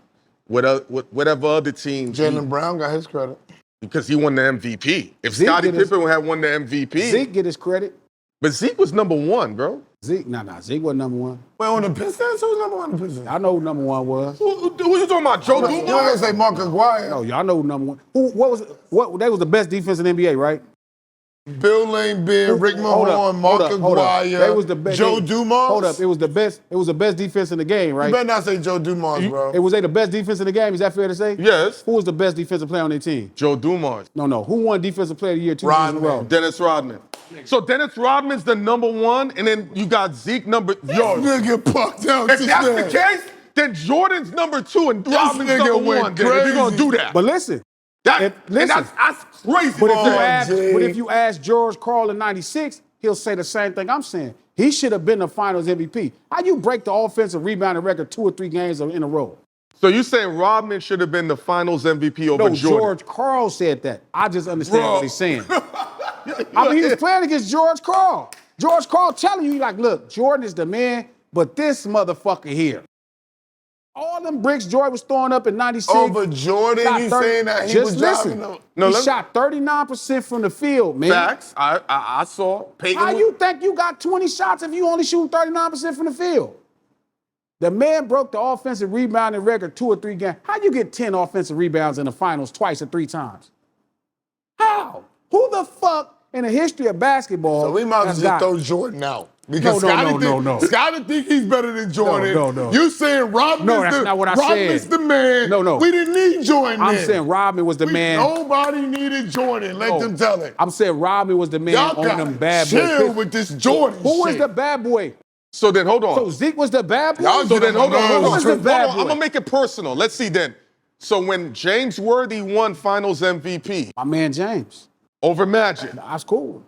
other team. Jaylen Brown got his credit. Because he won the MVP. If Zeke Scottie Pippen had won the MVP. Zeke get his credit. But Zeke was number 1, bro. Zeke wasn't number 1. Wait, on the Pistons? Who's number 1 on the Pistons? I know who number 1 was. Who you talking about? Joe You don't Dumars? say Mark Aguirre. No, y'all know who number 1. They was the best defense in the NBA, right? Bill Lane Beard, Rick Mahorn, Mark Aguirre, They was the best. Joe Dumars. Hold up, it was the best defense in the game, right? You better not say Joe Dumars, bro. Was they the best defense in the game? Is that fair to say? Yes. Who was the best defensive player on their team? Joe Dumars. No. Who won Defensive Player of the Year 2 years in a row? Dennis Rodman. So Dennis Rodman's the number 1, and then you got Zeke number. Yo, Nigga pucked out. if that's the case, then Jordan's number 2 and Rodman's nigga number went 1. Then if you're gonna do that, But listen. and listen. that's crazy. But man. if you ask George Karl in '96, he'll say the same thing I'm saying. He should have been the Finals MVP. How you break the offensive rebounding record 2 or 3 games in a row? So you saying Rodman should have been the Finals MVP over No, Jordan? George Karl said that. I just understand what he's saying. I mean, he was playing against George Karl. George Karl telling you, like, look, Jordan is the man, but this motherfucker here. All them bricks Jordan was throwing up in '96. Over Jordan, he's saying that he was driving them. He shot 39% from the field, man. Facts. I saw. Peyton How you think you got 20 shots if you only shoot 39% from the field? The man broke the offensive rebounding record 2 or 3 games. How you get 10 offensive rebounds in the finals twice or 3 times? How? Who the fuck in the history of basketball? So we might as well just throw Jordan out. Because No. Scotty think he's better than Jordan. No. You saying Rodman's not what I said. Rodman's the man. No. We didn't need Jordan I'm then. saying Rodman was the man. Nobody needed Jordan. Let them tell it. I'm saying Rodman was the man Y'all on them bad boy. chill with this Jordan Who was shit. the bad boy? So then hold on. So Zeke was the bad boy? Y'all So then hold on. Who was the bad boy? I'm gonna make it personal. Let's see then. So when James Worthy won Finals MVP My man James. over Magic. That's cool.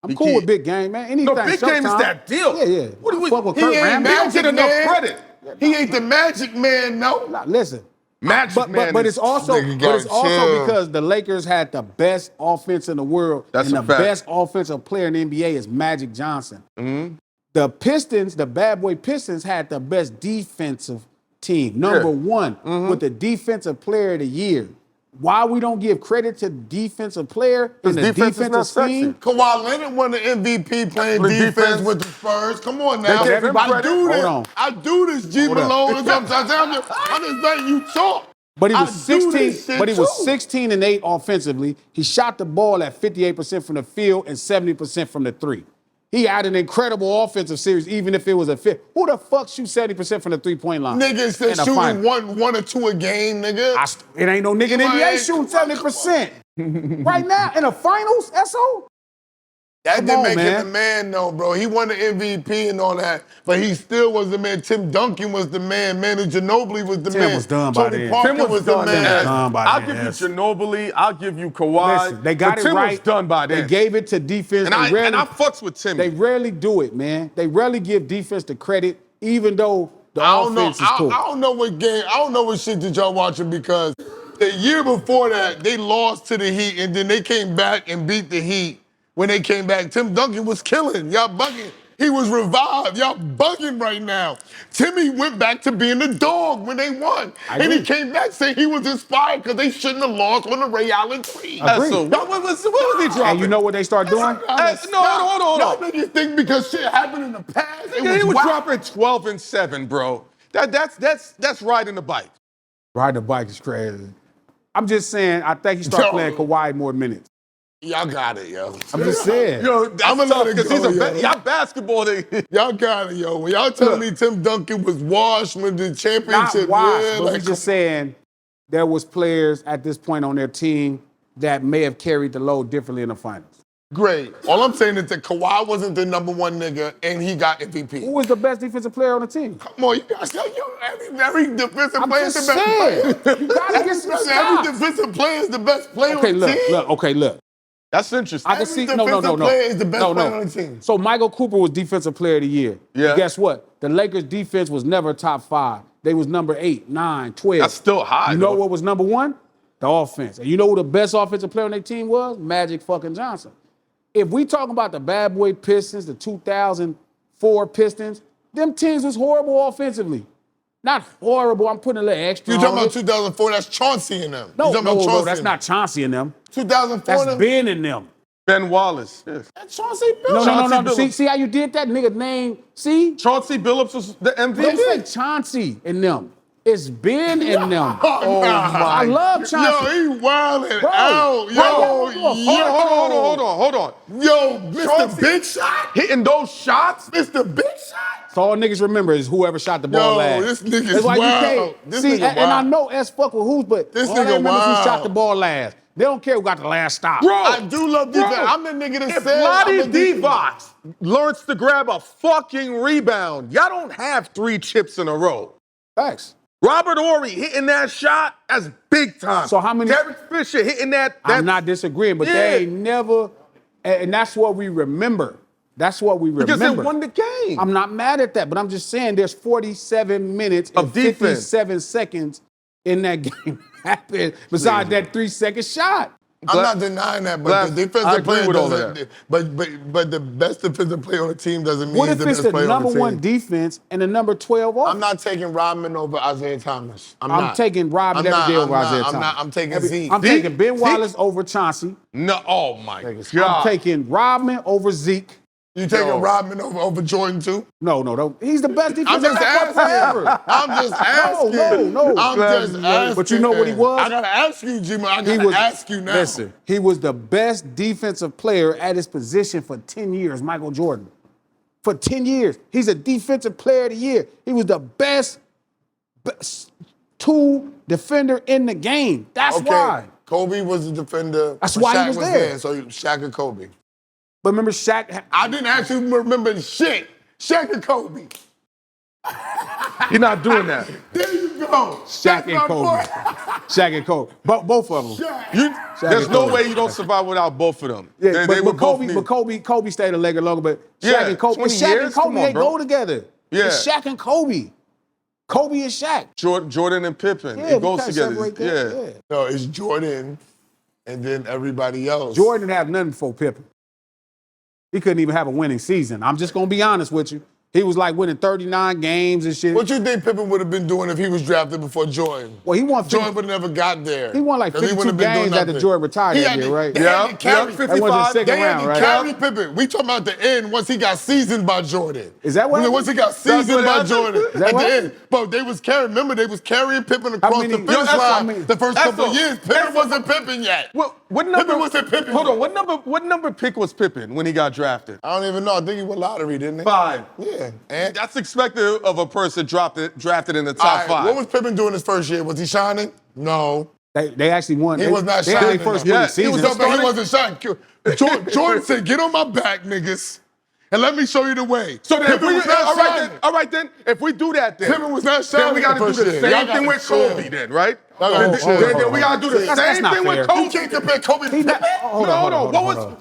I'm cool with Big Game, man. Anything, No, Big Game is sometime. that deal. Yeah. What do we? Fuck with He Kurt ain't Rambis. He don't get Magic enough Man. credit. He ain't the Magic Man, no. Nah, listen, Magic Man. But it's also Nigga gotta chill. because the Lakers had the best offense in the world, That's and a the fact. best offensive player in the NBA is Magic Johnson. The Pistons, the bad boy Pistons, had the best defensive team, number one, with the defensive player of the year. Why we don't give credit to the defensive player and the defense is not defensive scheme? Kawhi Leonard won the MVP playing defense with the Spurs. Come on now. They gave him I credit. do this. Hold on. I do this, G. Hold up. Malone. I'm just letting you talk. But he I was do 16. this shit But he was too. 16 and 8 offensively. He shot the ball at 58% from the field and 70% from the three. He had an incredible offensive series, even if it was a fit. Who the fuck shoots 70% from the three-point line? Niggas that in the shooting finals? one or two a game, nigga. It ain't no nigga in the Come on, NBA shooting 70%. Right now, in the finals, Esso? That Come didn't on, make man. him the man, though, bro. He won the MVP and all that, but he still was the man. Tim Duncan was the man. Manu Ginobili was the Tim man. was done by Tony then. Parker Tim was the done man. then. Done by I'll then, give you yes. Ginobili. I'll give you Kawhi. Listen, they got but it Tim right. was done by then. They gave it to defense. and I fucks with Timmy. They rarely do it, man. They rarely give defense the credit, even though the I don't know. offense is cool. I don't know what game. I don't know what shit that y'all watching because the year before that they lost to the Heat and then they came back and beat the Heat. When they came back, Tim Duncan was killing. Y'all bugging. He was revived. Y'all bugging right now. Timmy went back to being the dog when they won. I And he agree. came back saying he was inspired because they shouldn't have lost on the Ray Allen three. Agree. So what was he dropping? And you know what they start doing? No, hold Y'all on. niggas think because shit happened in the past, He was whack. dropping 12 and 7, bro. That's riding the bike. Riding the bike is crazy. I'm just saying, I think he started Yo. playing Kawhi more minutes. Y'all got it, yo. I'm just saying. Yo, that's I'ma let tough it because go, he's yo. y'all basketball nigga. Y'all got it, yo. When y'all telling me Tim Duncan was washed when the Not championship, wise, yeah, but like, we just saying there was players at this point on their team that may have carried the load differently in the finals. great. All I'm saying is that Kawhi wasn't the number one nigga and he got MVP. Who was the best defensive player on the team? Come on, you guys, every defensive I'm player is the just best saying. player. You gotta get some stops. Every defensive player is the best player Okay, on the team. look. That's interesting. I can Every see. No. defensive player is the best player on the team. So Michael Cooper was Defensive Player of the Year. Yeah. Guess what? The Lakers' defense was never top 5. They was number 8, 9, 12. That's still high, You know though. what was number 1? The offense. And you know who the best offensive player on their team was? Magic fucking Johnson. If we talking about the bad boy Pistons, the 2004 Pistons, them teams was horrible offensively. Not horrible. I'm putting a little extra. You on talking it. about 2004? That's Chauncey in them. No, you talking about Chauncey that's in not Chauncey in them. 2004. That's them? Ben in them. Ben Wallace. Yes. That's Chauncey Billups. No. Chauncey See, Billups. see how you did that? Nigga name. See? Chauncey Billups was the Don't MVP. say Chauncey in them. It's Ben in them. Oh, I love Chauncey. Yo, he wildin' Bro, out. Hold on. Yo, Mr. Chauncey- Big Shot? Hitting those shots. Mr. Big Shot? So all niggas remember is whoever shot the ball Yo, last. this nigga's That's why wild. you can't This see. nigga And I wild. know S fuck with who's, but This all they nigga remember is who wild. shot the ball last. They don't care who got the last stop. Bro, I do love defense. bro, I'm the nigga that if said I'm a Lottie defense. Divac learns to grab a fucking rebound, y'all don't have 3 chips in a row. Facts. Robert Horry hitting that shot, that's big time. So how many- Derek Fisher hitting that. I'm not disagreeing, but Yeah. they ain't never, and that's what we remember. That's what we remember. Because they won the game. I'm not mad at that, but I'm just saying there's 47 minutes and Of defense. 57 seconds in that game happened besides that 3-second shot. I'm not denying that, but Glass, the I defensive agree player with all doesn't. that. But the best defensive player on the team doesn't mean What he's if the it's best the player on number the 1 team. defense and the number 12 offense? I'm not taking Rodman over Isaiah Thomas. I'm I'm not. taking Rodman I'm every not, day over I'm not, Isaiah I'm Thomas. not. I'm taking Zeke. I'm Zeke? taking Ben Zeke? Wallace over Chauncey. No, oh my I'm God. taking Rodman over Zeke. You taking Yo. Rodman over Jordan too? No. He's the best I'm defensive just player asking. ever. I'm just asking. No. I'm just asking. But you know what he was? I gotta ask you, Jimmy. I He gotta ask you now. Listen, he was the best defensive player at his position for 10 years, Michael Jordan. For 10 years. He's a defensive player of the year. He was the best 2 defender in the game. That's Okay. why. Kobe was the defender. That's but why he Shaq was there. So Shaq and Kobe. But remember Shaq, I didn't actually remember shit. Shaq and Kobe. You're not doing that. There you go. Shaq That's and my Kobe. boy. Shaq and Kobe. Both of them. Shaq. There's and no Kobe. way you don't survive without both of them. Yeah, they were both Kobe stayed a Laker longer, but Shaq Yeah, and Kobe, 20 Shaq years? and Kobe, Come on, they bro. go together. Yeah. It's Shaq and Kobe. Kobe and Shaq. Jordan and Pippen. Yeah, it goes together. Yeah. No, it's Jordan and then everybody else. Jordan didn't have nothing before Pippen. He couldn't even have a winning season. I'm just going to be honest with you. He was like winning 39 games and shit. What you think Pippen would have been doing if he was drafted before Jordan? Well, he won. Jordan would have never got there. He won like 52 games after Jordan retired that year, right? Yeah, 55. That was the second round, right? Carry Pippen. We talking about the end once he got seasoned by Jordan. Is that what? Once he got seasoned by Jordan at the end. But they was carrying. Remember, they was carrying Pippen across the finish line the first couple of years. Pippen wasn't Pippen yet. What number? Pippen wasn't Pippen. Hold on. What number pick was Pippen when he got drafted? I don't even know. I think he went lottery, didn't he? 5. Yeah. And that's expected of a person drafted in the top 5. What was Pippen doing his first year? Was he shining? No. They actually won. He was not they shining. Had their first winning season. He wasn't shining. Jordan said, "Get on my back, niggas, and let me show you the way." So then, all right then. If we do that, then Pippen was not shining. Then we got to do the same thing with Kobe, then, right? Then we got to do the same thing with Kobe. You can't compare Kobe to Pippen. Hold on.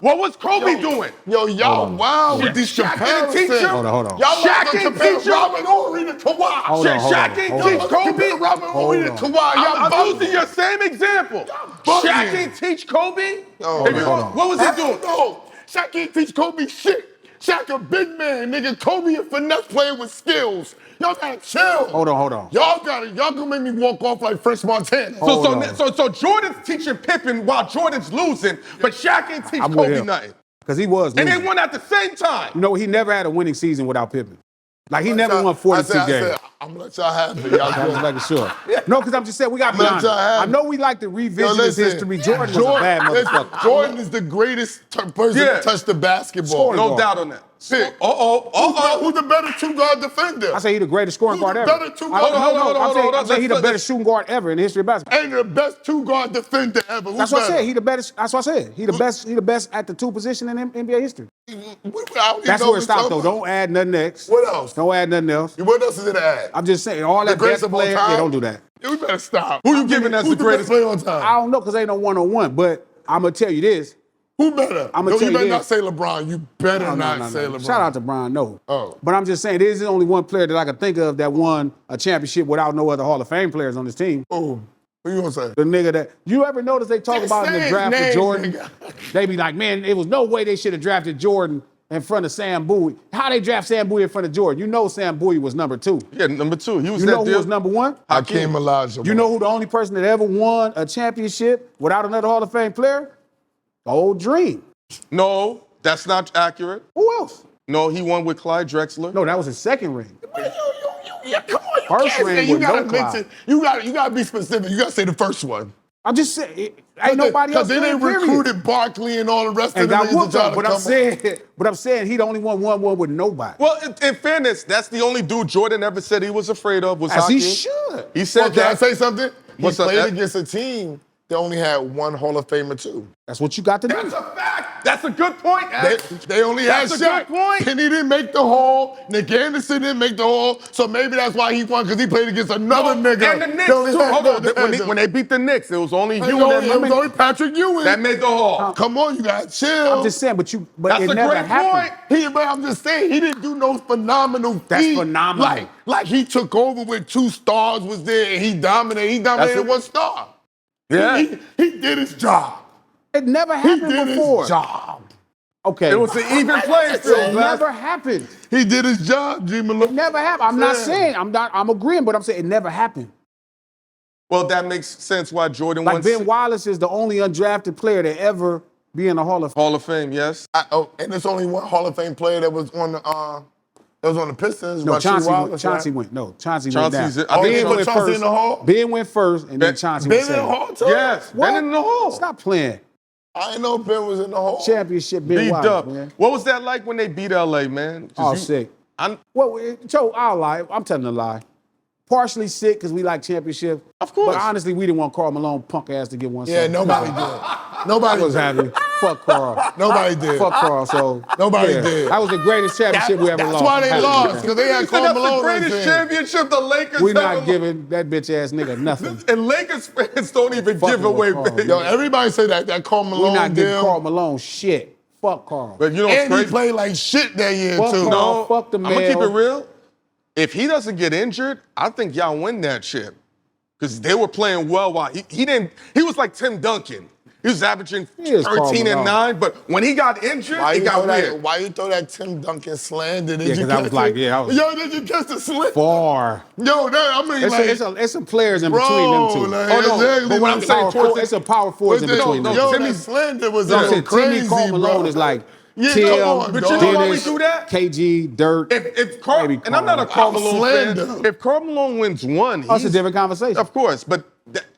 What was Kobe doing? Y'all wild with these comparisons. Hold on. Y'all Shaq can ain't compare teach him. Robin Ory to Kawhi. Shaq ain't teach Kobe. Robin Ory to Kawhi. I'm using your same example. Shaq ain't teach Kobe. What was he doing? No, Shaq can't teach Kobe shit. Shaq a big man, nigga. Kobe a finesse player with skills. Y'all gotta chill. Hold on. Y'all gonna make me walk off like French Montana. So Jordan's teaching Pippen while Jordan's losing, but Shaq ain't teach Kobe nothing. Because he was losing. And they won at the same time. You know, he never had a winning season without Pippen. Like, he never won 42 games. I'm gonna let y'all have it. Y'all I was making sure. No, because I'm just saying, we got to be honest. I know we like to revisit his history. Jordan was a bad motherfucker. Jordan is the greatest person to touch the basketball. No doubt on that. Who's the better two-guard defender? I say he's the greatest scoring guard ever. Hold on. I'm saying he's the better shooting guard ever in the history of basketball. Ain't the best two-guard defender ever. That's what I said. He the best. That's what I said. He the best. He the best at the 2 position in NBA history. That's where it stopped, though. Don't add nothing else. What else? Don't add nothing else. What else is it to add? I'm just saying, all that best player, don't do that. Yeah, we better stop. Who you giving as the greatest player on time? I don't know, because ain't no one-on-one, but I'm going to tell you this. Who better? I'm gonna tell you better you not say LeBron. You better not say LeBron. Shout out to Brian, no. Oh. But I'm just saying, there's only one player that I can think of that won a championship without no other Hall of Fame players on his team. Oh. Who you gonna say? The nigga that, you ever notice they talk about in the draft for Jordan? They be like, man, it was no way they should have drafted Jordan in front of Sam Bowie. How they draft Sam Bowie in front of Jordan? You know Sam Bowie was number 2. Yeah, number 2. He was you know who was number 1? Hakeem Olajuwon. You know who the only person that ever won a championship without another Hall of Fame player? Old Dream. No, that's not accurate. Who else? No, he won with Clyde Drexler. No, that was his second ring. Yeah, come on. First ring with no Clyde. You gotta be specific. You gotta say the first one. I'm just saying, ain't nobody else. Because they didn't recruited Barkley and all the rest of the niggas. But I'm saying he the only one with nobody. Well, in fairness, that's the only dude Jordan ever said he was afraid of was As Hakeem. he should. He said Can I say something? He What's up, played Ed? against a team that only had one Hall of Famer too. That's what you got to do. That's a fact. That's a good point, Ed. They only had That's a good Shaq. point. Penny didn't make the Hall. Nick Anderson didn't make the Hall. So maybe that's why he won, because he played against another nigga. And the Knicks, too. Hold on. When they beat the Knicks, it was only Ewing. It was only Patrick Ewing. That made the Hall. Come on, you got to chill. I'm just saying, but That's it a never great happened. point. But I'm just saying, he didn't do no phenomenal feat. That's phenomenal. Like he took over with 2 stars was there and he dominated. He dominated 1 star. Yeah. He did his job. It never happened He did before. his job. Okay. It was an even playing field. It never happened. He did his job, G. Malone. It never happened. I'm not saying, I'm agreeing, but I'm saying it never happened. Well, that makes sense why Jordan won. Like Ben Wallace is the only undrafted player to ever be in the Hall of Fame. Hall of Fame, yes. And there's only one Hall of Fame player that was on the Pistons. No, Rasheed Wallace, Chauncey right? went. No, Chauncey went down. Ben put Chauncey in the Hall? Ben went first, and then Chauncey went Ben in the second. Hall too? Yes, What? Ben in the Hall. Stop playing. I didn't know Ben was in the Hall. Championship Ben Beat Wallace, up. man. What was that like when they beat LA, man? Sick. I'm Well, Joe, I'll lie. I'm telling a lie. Partially sick because we like championship. Of course. But honestly, we didn't want Karl Malone punk ass to get one. Yeah, so. nobody did. Nobody was did. happy. Fuck Karl. Nobody did. Fuck Karl. So Nobody did. That was the greatest championship we ever That's lost. why they lost, because they had Karl Malone. That's the greatest championship the Lakers We're ever not lost. giving that bitch ass nigga nothing. And Lakers fans don't even Fuck give away. Karl. Yo, everybody say that Karl Malone We're not giving deal. Karl Malone shit. Fuck Karl. But you know what's And he crazy? played like shit that year Fuck too. Karl. Fuck the I'm gonna keep it male. real. If he doesn't get injured, I think y'all win that shit. Because they were playing well while he was like Tim Duncan. He was averaging 13 and 9, but when he got injured, it got weird. Why you throw that Tim Duncan slander? Yeah, because I was like, yo, did you catch the slip? Far. Yo, I mean, it's some players in between them two. Like, but what I'm saying, it's a power forwards in between them. Yo, that slander was crazy, Timmy Malone is like Yeah, Tim, but you know why we Dennis, do that? KG, Dirk. If Karl, and I'm not a Karl Malone fan. If Karl Malone wins one, that's a different conversation. Of course, but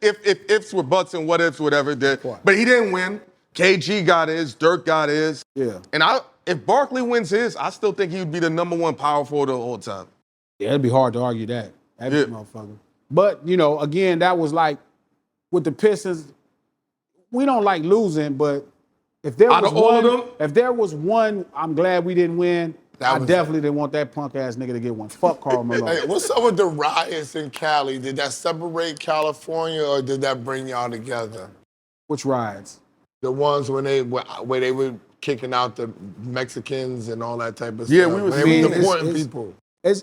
if ifs were buts and what ifs, whatever. But he didn't win. KG got his. Dirk got his. Yeah. And if Barkley wins his, I still think he would be the #1 power forward of all time. Yeah, it'd be hard to argue that. Motherfucker. But again, that was like with the Pistons. We don't like losing, but if there was one, I'm glad we didn't win. I definitely didn't want that punk ass nigga to get one. Fuck Karl Malone. Hey, what's up with the riots in Cali? Did that separate California or did that bring y'all together? Which riots? The ones where they were kicking out the Mexicans and all that type of stuff. Yeah, we were deporting people.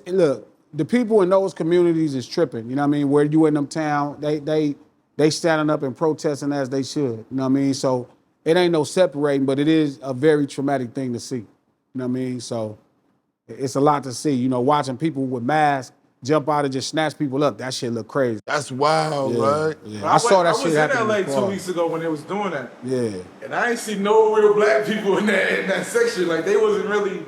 Look, the people in those communities is tripping. You know what I mean? Where you in them town, they standing up and protesting as they should. You know what I mean? So it ain't no separating, but it is a very traumatic thing to see. You know what I mean? So it's a lot to see. Watching people with masks jump out and just snatch people up, that shit look crazy. That's wild, right? Yeah. I saw that shit happen. I was in LA 2 weeks ago when they was doing that. Yeah. And I ain't see no real black people in that section. Like they wasn't really.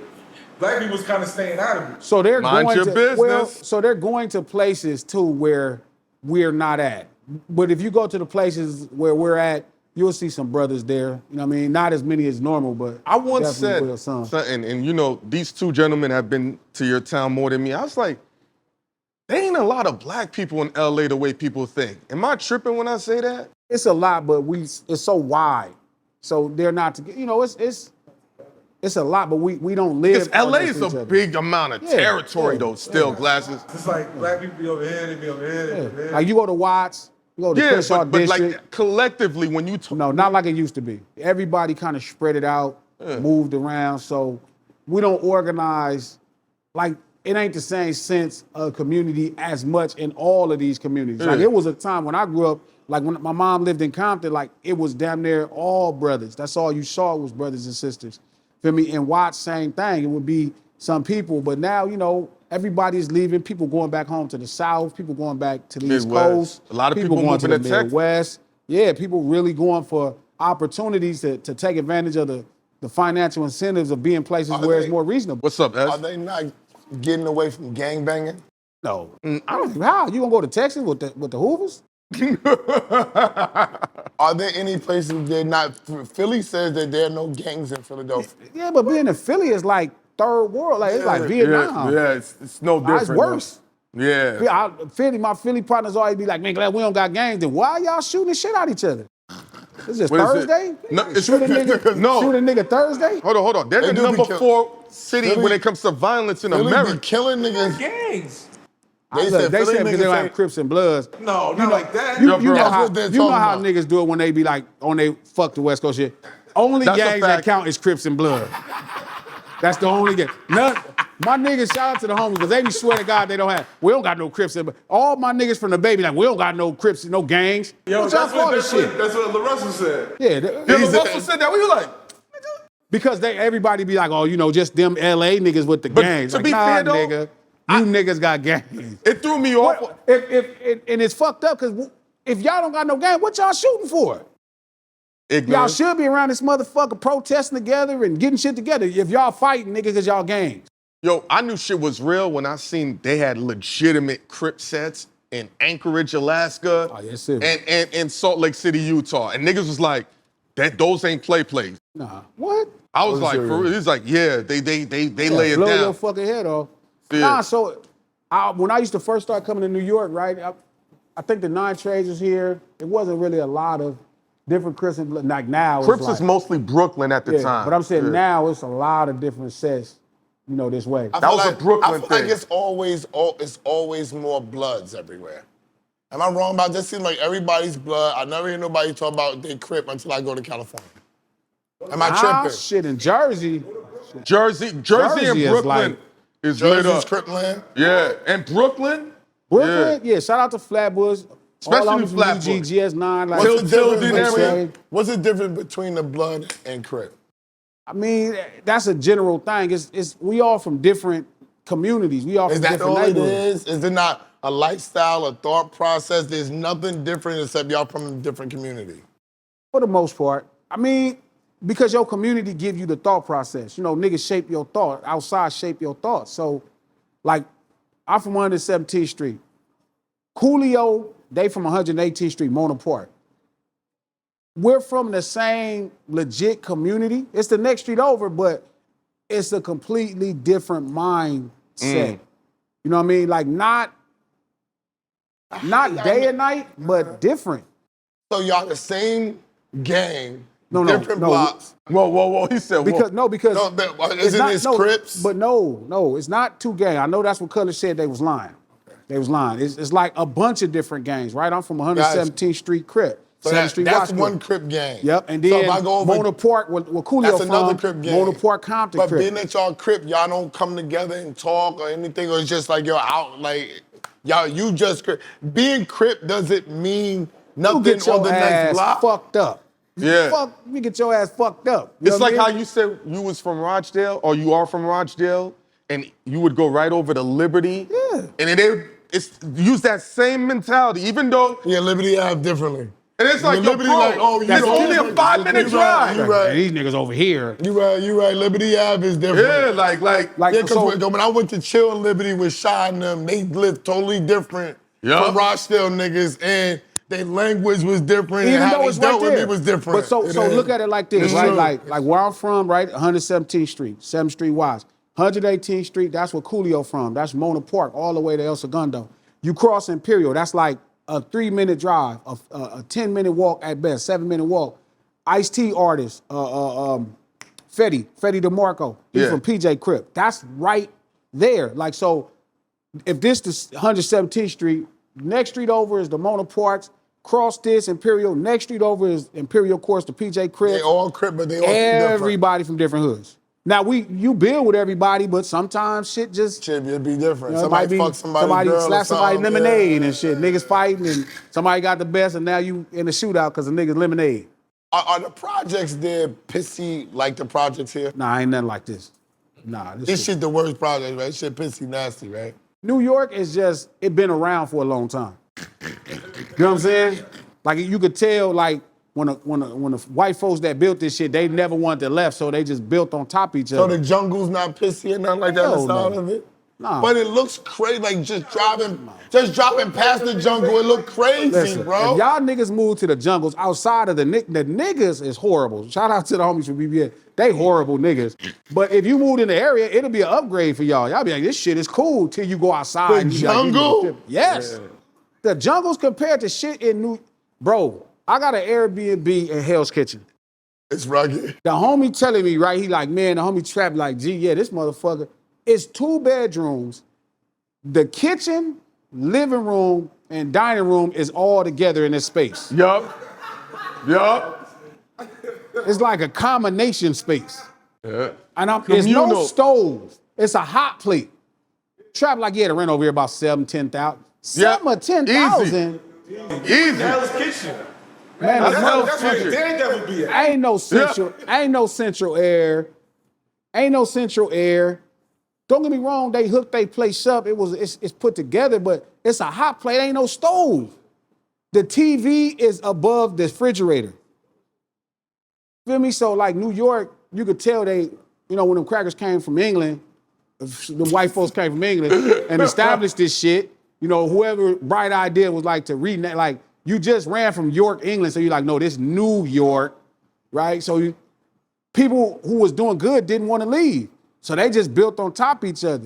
Black people was kind of staying out of it. So they're Mind your business. Well, so they're going to places too where we're not at. But if you go to the places where we're at, you'll see some brothers there. You know what I mean? Not as many as normal, but I once said some. something, and these two gentlemen have been to your town more than me. I was like, there ain't a lot of black people in LA the way people think. Am I tripping when I say that? It's a lot, but it's so wide. So they're not it's a lot, but we don't live. Because LA is a big amount of territory though, still, Glasses. It's like black people be over here, they be over here, they be over here. Like you go to Watts, you go to Crenshaw District. Like collectively when you talk. No, not like it used to be. Everybody kind of spread it out, moved around, so we don't organize like it ain't the same sense of community as much in all of these communities. Like it was a time when I grew up, like when my mom lived in Compton, like it was damn near all brothers. That's all you saw was brothers and sisters. Feel me? In Watts, same thing. It would be some people, but now, everybody's leaving. People going back home to the South, people going back to the East Coast. A lot of people going to the moving to Midwest. Yeah, people really going for opportunities to take advantage of the financial incentives of being places where it's more reasonable. What's up, S? Are they not getting away from gangbanging? No. I don't think how. You gonna go to Texas with the Hoovers? Are there any places they're not? Philly says that there are no gangs in Philadelphia. Yeah, but being in Philly is like third world. Like it's like Vietnam. Yeah, it's no different. It's worse. Yeah. My Philly partners always be like, man, glad we don't got gangs. Then why y'all shooting the shit out each other? It's just Thursday? No, shoot a nigga Thursday? Hold on. They're the number 4 city when it comes to violence in America. Be killing niggas. Gangs. They said because they don't have Crips and Bloods. No, not like that. You know how niggas do it when they be like, on they fuck the West Coast shit. Only gangs that count is Crips and Bloods. That's the only gang. My niggas, shout out to the homies, because they be swear to God they don't have. We don't got no Crips. All my niggas from the baby, like, we don't got no Crips, no gangs. Yo, that's what LaRussell said. Yeah. LaRussell said that. We were like, because everybody be like, oh, just them LA niggas with the gangs. To like, be fair, though, nigga. You niggas got gangs. It threw me off. And it's fucked up because if y'all don't got no gang, what y'all shooting for? Ignorant. Y'all should be around this motherfucker protesting together and getting shit together. If y'all fighting, niggas, because y'all gangs. Yo, I knew shit was real when I seen they had legitimate Crip sets in Anchorage, Alaska, and in Salt Lake City, Utah. And niggas was like, those ain't plays. Nah. What? I was like, for real. He's like, yeah, they lay it blow down. Your fucking head off. Yeah. Nah, so when I used to first start coming to New York, right, I think the 9 Trades was here. It wasn't really a lot of different Crips, like now. Crips is mostly Brooklyn at the time. But I'm saying now it's a lot of different sets, this way. That was a Brooklyn thing. I feel like it's always more Bloods everywhere. Am I wrong about this? Seems like everybody's Blood. I never hear nobody talk about their Crip until I go to California. Am I tripping? Shit, in Jersey and Brooklyn. is lit Jersey's up. Cripland. Yeah, and Brooklyn. Brooklyn, yeah. Shout out to Flatbush. Especially all Flatbush. UG, GS9. Like, What's the difference between the Blood and Crip? I mean, that's a general thing. It's we all from different communities. We all Is from that different all it neighborhoods. is? Is it not a lifestyle, a thought process? There's nothing different except y'all from a different community. For the most part. I mean, because your community give you the thought process. You know, niggas shape your thought. Outside shape your thoughts. So, like, I'm from 117th Street. Coolio, they from 118th Street, Mona Park. We're from the same legit community. It's the next street over, but it's a completely different mindset. You know what I mean? Like not day and night, but different. So y'all the same gang, No, different blocks. Whoa. He said, Because Isn't this Crips? But no, it's not two gangs. I know that's what Cutler said. They was lying. They was lying. It's like a bunch of different gangs, right? I'm from 117th Street Crip. So 7th Street that's Watch one Crip. Crip gang. Yep, and So then if I go over, Mona Park, where Coolio that's from, another Crip gang. Mona Park, Compton But Crip. being that y'all Crip, y'all don't come together and talk or anything, or it's just like you're out, like, y'all, you just Crip. Being Crip doesn't mean You nothing get your on the ass next block. fucked up. Yeah. You get your ass fucked up. You It's know what like I how mean? you said you was from Rochdale, or you are from Rochdale, and you would go right over to Liberty. Yeah. And it's use that same mentality, even though. Yeah, Liberty Ave differently. And it's like, yo, Liberty, bro, like, oh, it's only a 5-minute drive. You right. These niggas over here. You right. Liberty Ave is different. Yeah, like. Yeah, because so- when I went to chill in Liberty with Shy and them, they lived totally different from Rochdale niggas, and their language was different, Even and how though they it's dealt right with there. me was different. But so look at it like this, It's right? true. Like where I'm from, right? 117th Street, 7th Street Watts. 118th Street, that's where Coolio from. That's Mona Park, all the way to El Segundo. You cross Imperial, that's like a 3-minute drive, a 10-minute walk at best, 7-minute walk. Ice-T artist, Fetty DeMarco, he's from PJ Crip. That's right there. Like, so if this is 117th Street, next street over is the Mona Parks, cross this, Imperial, next street over is Imperial Course, the PJ Crip. They all Crip, but they all different. Everybody from different hoods. Now you build with everybody, but sometimes shit just Shit, it'd be different. you know, Somebody fuck somebody girl slap or somebody something, lemonade yeah. and shit. Niggas fighting and somebody got the best and now you in the shootout because the niggas lemonade. Are the projects there pissy like the projects here? Nah, ain't nothing like this. Nah, This shit the worst project, right? This shit pissy nasty, right? New York is just, it been around for a long time. You know what I'm saying? Like you could tell, like when the white folks that built this shit, they never wanted to left, so they just built on top of each So other. the jungle's not pissy or nothing like that Hell inside no. of it? Nah. But it looks crazy, like just dropping past the jungle, it look crazy, Listen, bro. if y'all niggas move to the jungles outside of the niggas is horrible. Shout out to the homies from BBS. They horrible niggas. But if you moved in the area, it'll be an upgrade for y'all. Y'all be like, this shit is cool till you go outside. The and you be like, jungle? you yes. Yeah. The jungles compared to shit in Bro, I got an Airbnb in Hell's Kitchen. It's rugged. The homie telling me, right, he like, man, the homie Trap like, gee, yeah, this motherfucker. It's 2 bedrooms. The kitchen, living room, and dining room is all together in this space. Yup. It's like a combination space. Yeah. And there's no Communal. stove. It's a hot plate. Trap like, yeah, the rent over here about 10,000. 7 or 10,000? Easy. Hell's Kitchen. Man, That's where the Daredevil be at. ain't no central air. Ain't no central air. Don't get me wrong, they hooked their place up. It's put together, but it's a hot plate, ain't no stove. The TV is above the refrigerator. Feel me? So like New York, you could tell when them crackers came from England, the white folks came from England and established this shit, whoever bright idea was like to rename, like you just ran from York, England, so you're like, no, this New York, right? So people who was doing good didn't want to leave. So they just built on top of each other.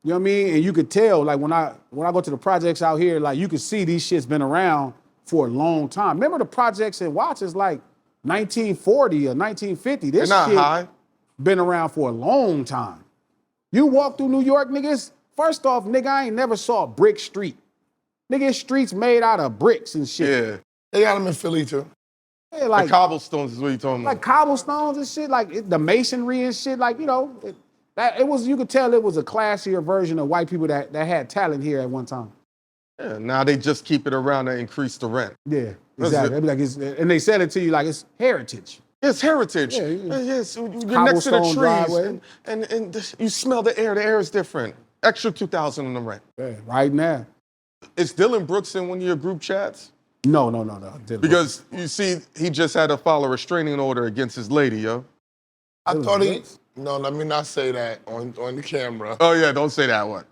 You know what I mean? And you could tell, like when I go to the projects out here, like you could see these shits been around for a long time. Remember the projects in Watts is like 1940 or 1950. This They're not shit high. been around for a long time. You walk through New York, niggas, first off, nigga, I ain't never saw a brick street. Nigga, streets made out of bricks and shit. Yeah. They got them in Philly too. Yeah, like The cobblestones is what you talking about. cobblestones and shit, like the masonry and shit, like, You could tell it was a classier version of white people that had talent here at one time. Yeah, now they just keep it around to increase the rent. Yeah, exactly. They'd be like, and they sell it to you like it's heritage. It's heritage. Yeah, Yes, you're next to the trees, driveway. and you smell the air. The air is different. Extra $2,000 on the rent. Yeah, right now. Is Dylan Brooks in one of your group chats? No. Because you see, he just had to file a restraining order against his lady, yo. I thought he. No, let me not say that on the camera. Oh yeah, don't say that one.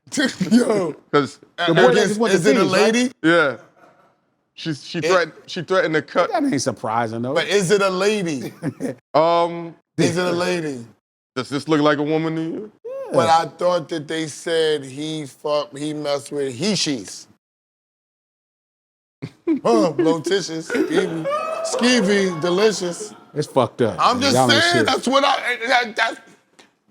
Yo, Because is it a lady? Right? yeah, she threatened to cut. That ain't surprising though. But is it a lady? Is it a lady? Does this look like a woman to you? Yeah. But I thought that they said he messed with he-she's. Blotitious, skeevy, delicious. It's fucked up. I'm just saying, that's what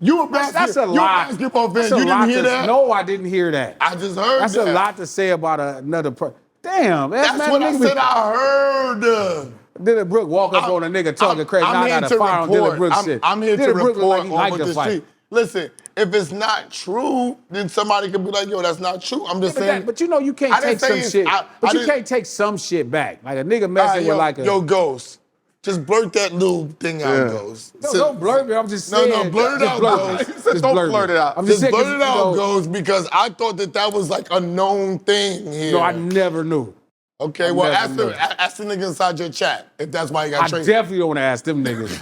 you a basketball fan, you didn't hear that? No, I didn't hear that. I just heard That's that. a lot to say about another person. Damn, That's what I said I heard. Dylan Brooks walk up on a nigga talking crazy. I'm I here got to a fire on Dylan Brooks report. shit. I'm here to Dylan Brooks look report like he on liked what the the fight. street. Listen, if it's not true, then somebody can be like, yo, that's not true. I'm just saying. But you know you can't take some shit. You can't take some shit back. Like a nigga messing with like a. Yo, Ghost, just blurt that little thing out, Ghost. Don't blurt it. I'm just saying. No, blurt it out, Ghost. Don't blurt it out. I'm Just saying, blurt it out, you know, Ghost, because I thought that was like a known thing here. No, I never knew. Okay, well, ask the nigga inside your chat if that's why you got I traded. definitely don't want to ask them niggas.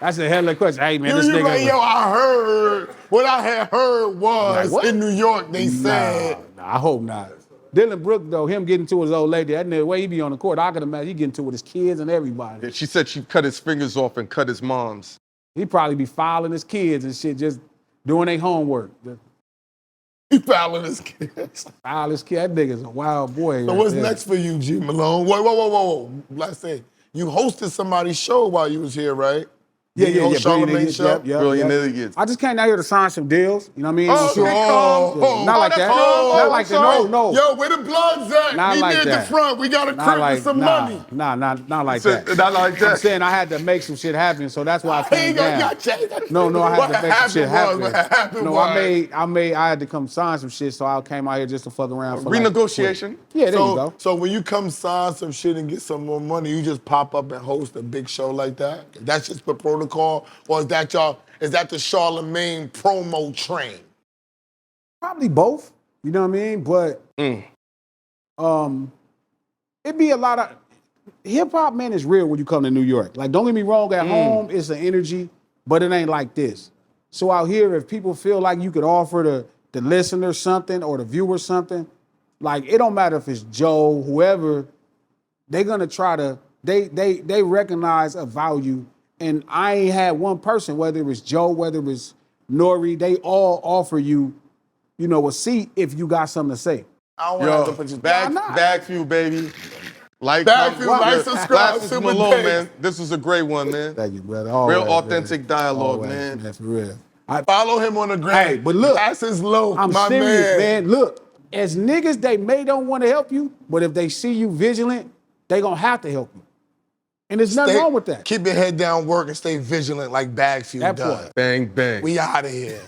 That's a hell of a question. Hey, man, this You nigga. like, yo, I heard, what I had heard was, Like, what? in New York, they said. Nah, I hope not. Dylan Brooks, though, him getting to his old lady, that nigga, way he be on the court, I can imagine he getting to with his kids and everybody. She said she cut his fingers off and cut his mom's. He probably be filing his kids and shit, just doing their homework. He fouling his kids. File his kid. That nigga's a wild boy. So what's next for you, G Malone? Whoa. Last thing. You hosted somebody's show while you was here, right? Yeah. Charlamagne's show? Brilliant idiots. I just came down here to sign some deals. You know what I mean? Not like that. Not like that. No. Yo, where the bloods at? Not Meet like me at that. the front. We got a crib with some money. Not like that. Not like that. I'm saying I had to make some shit happen, so that's why I came down. No, I had to make some shit happen. I had to come sign some shit, so I came out here just to fuck around. For Renegotiation. Yeah, there you go. So when you come sign some shit and get some more money, you just pop up and host a big show like that? That's just the protocol? Or is that the Charlamagne promo train? Probably both. You know what I mean? But it'd be a lot of hip hop, man, is real when you come to New York. Like, don't get me wrong, at home it's an energy, but it ain't like this. So out here, if people feel like you could offer the listener something or the viewer something, like it don't matter if it's Joe, whoever, they're gonna try to, they recognize a value. And I ain't had one person, whether it was Joe, whether it was Nori, they all offer you, a seat if you got something to say. I don't want to put you BagFuel, baby. BagFuel, subscribe, Super Malone, man. This was a great one, man. Thank you, brother. Real authentic dialogue, man. For real. Follow him on the gram. Hey, but look, that's his low, I'm my serious, man. Look, as niggas, they may don't want to help you, but if they see you vigilant, they gonna have to help you. And there's nothing wrong with that. Keep your head down, work, and stay vigilant like BagFuel does. Bang, bang. We out of here.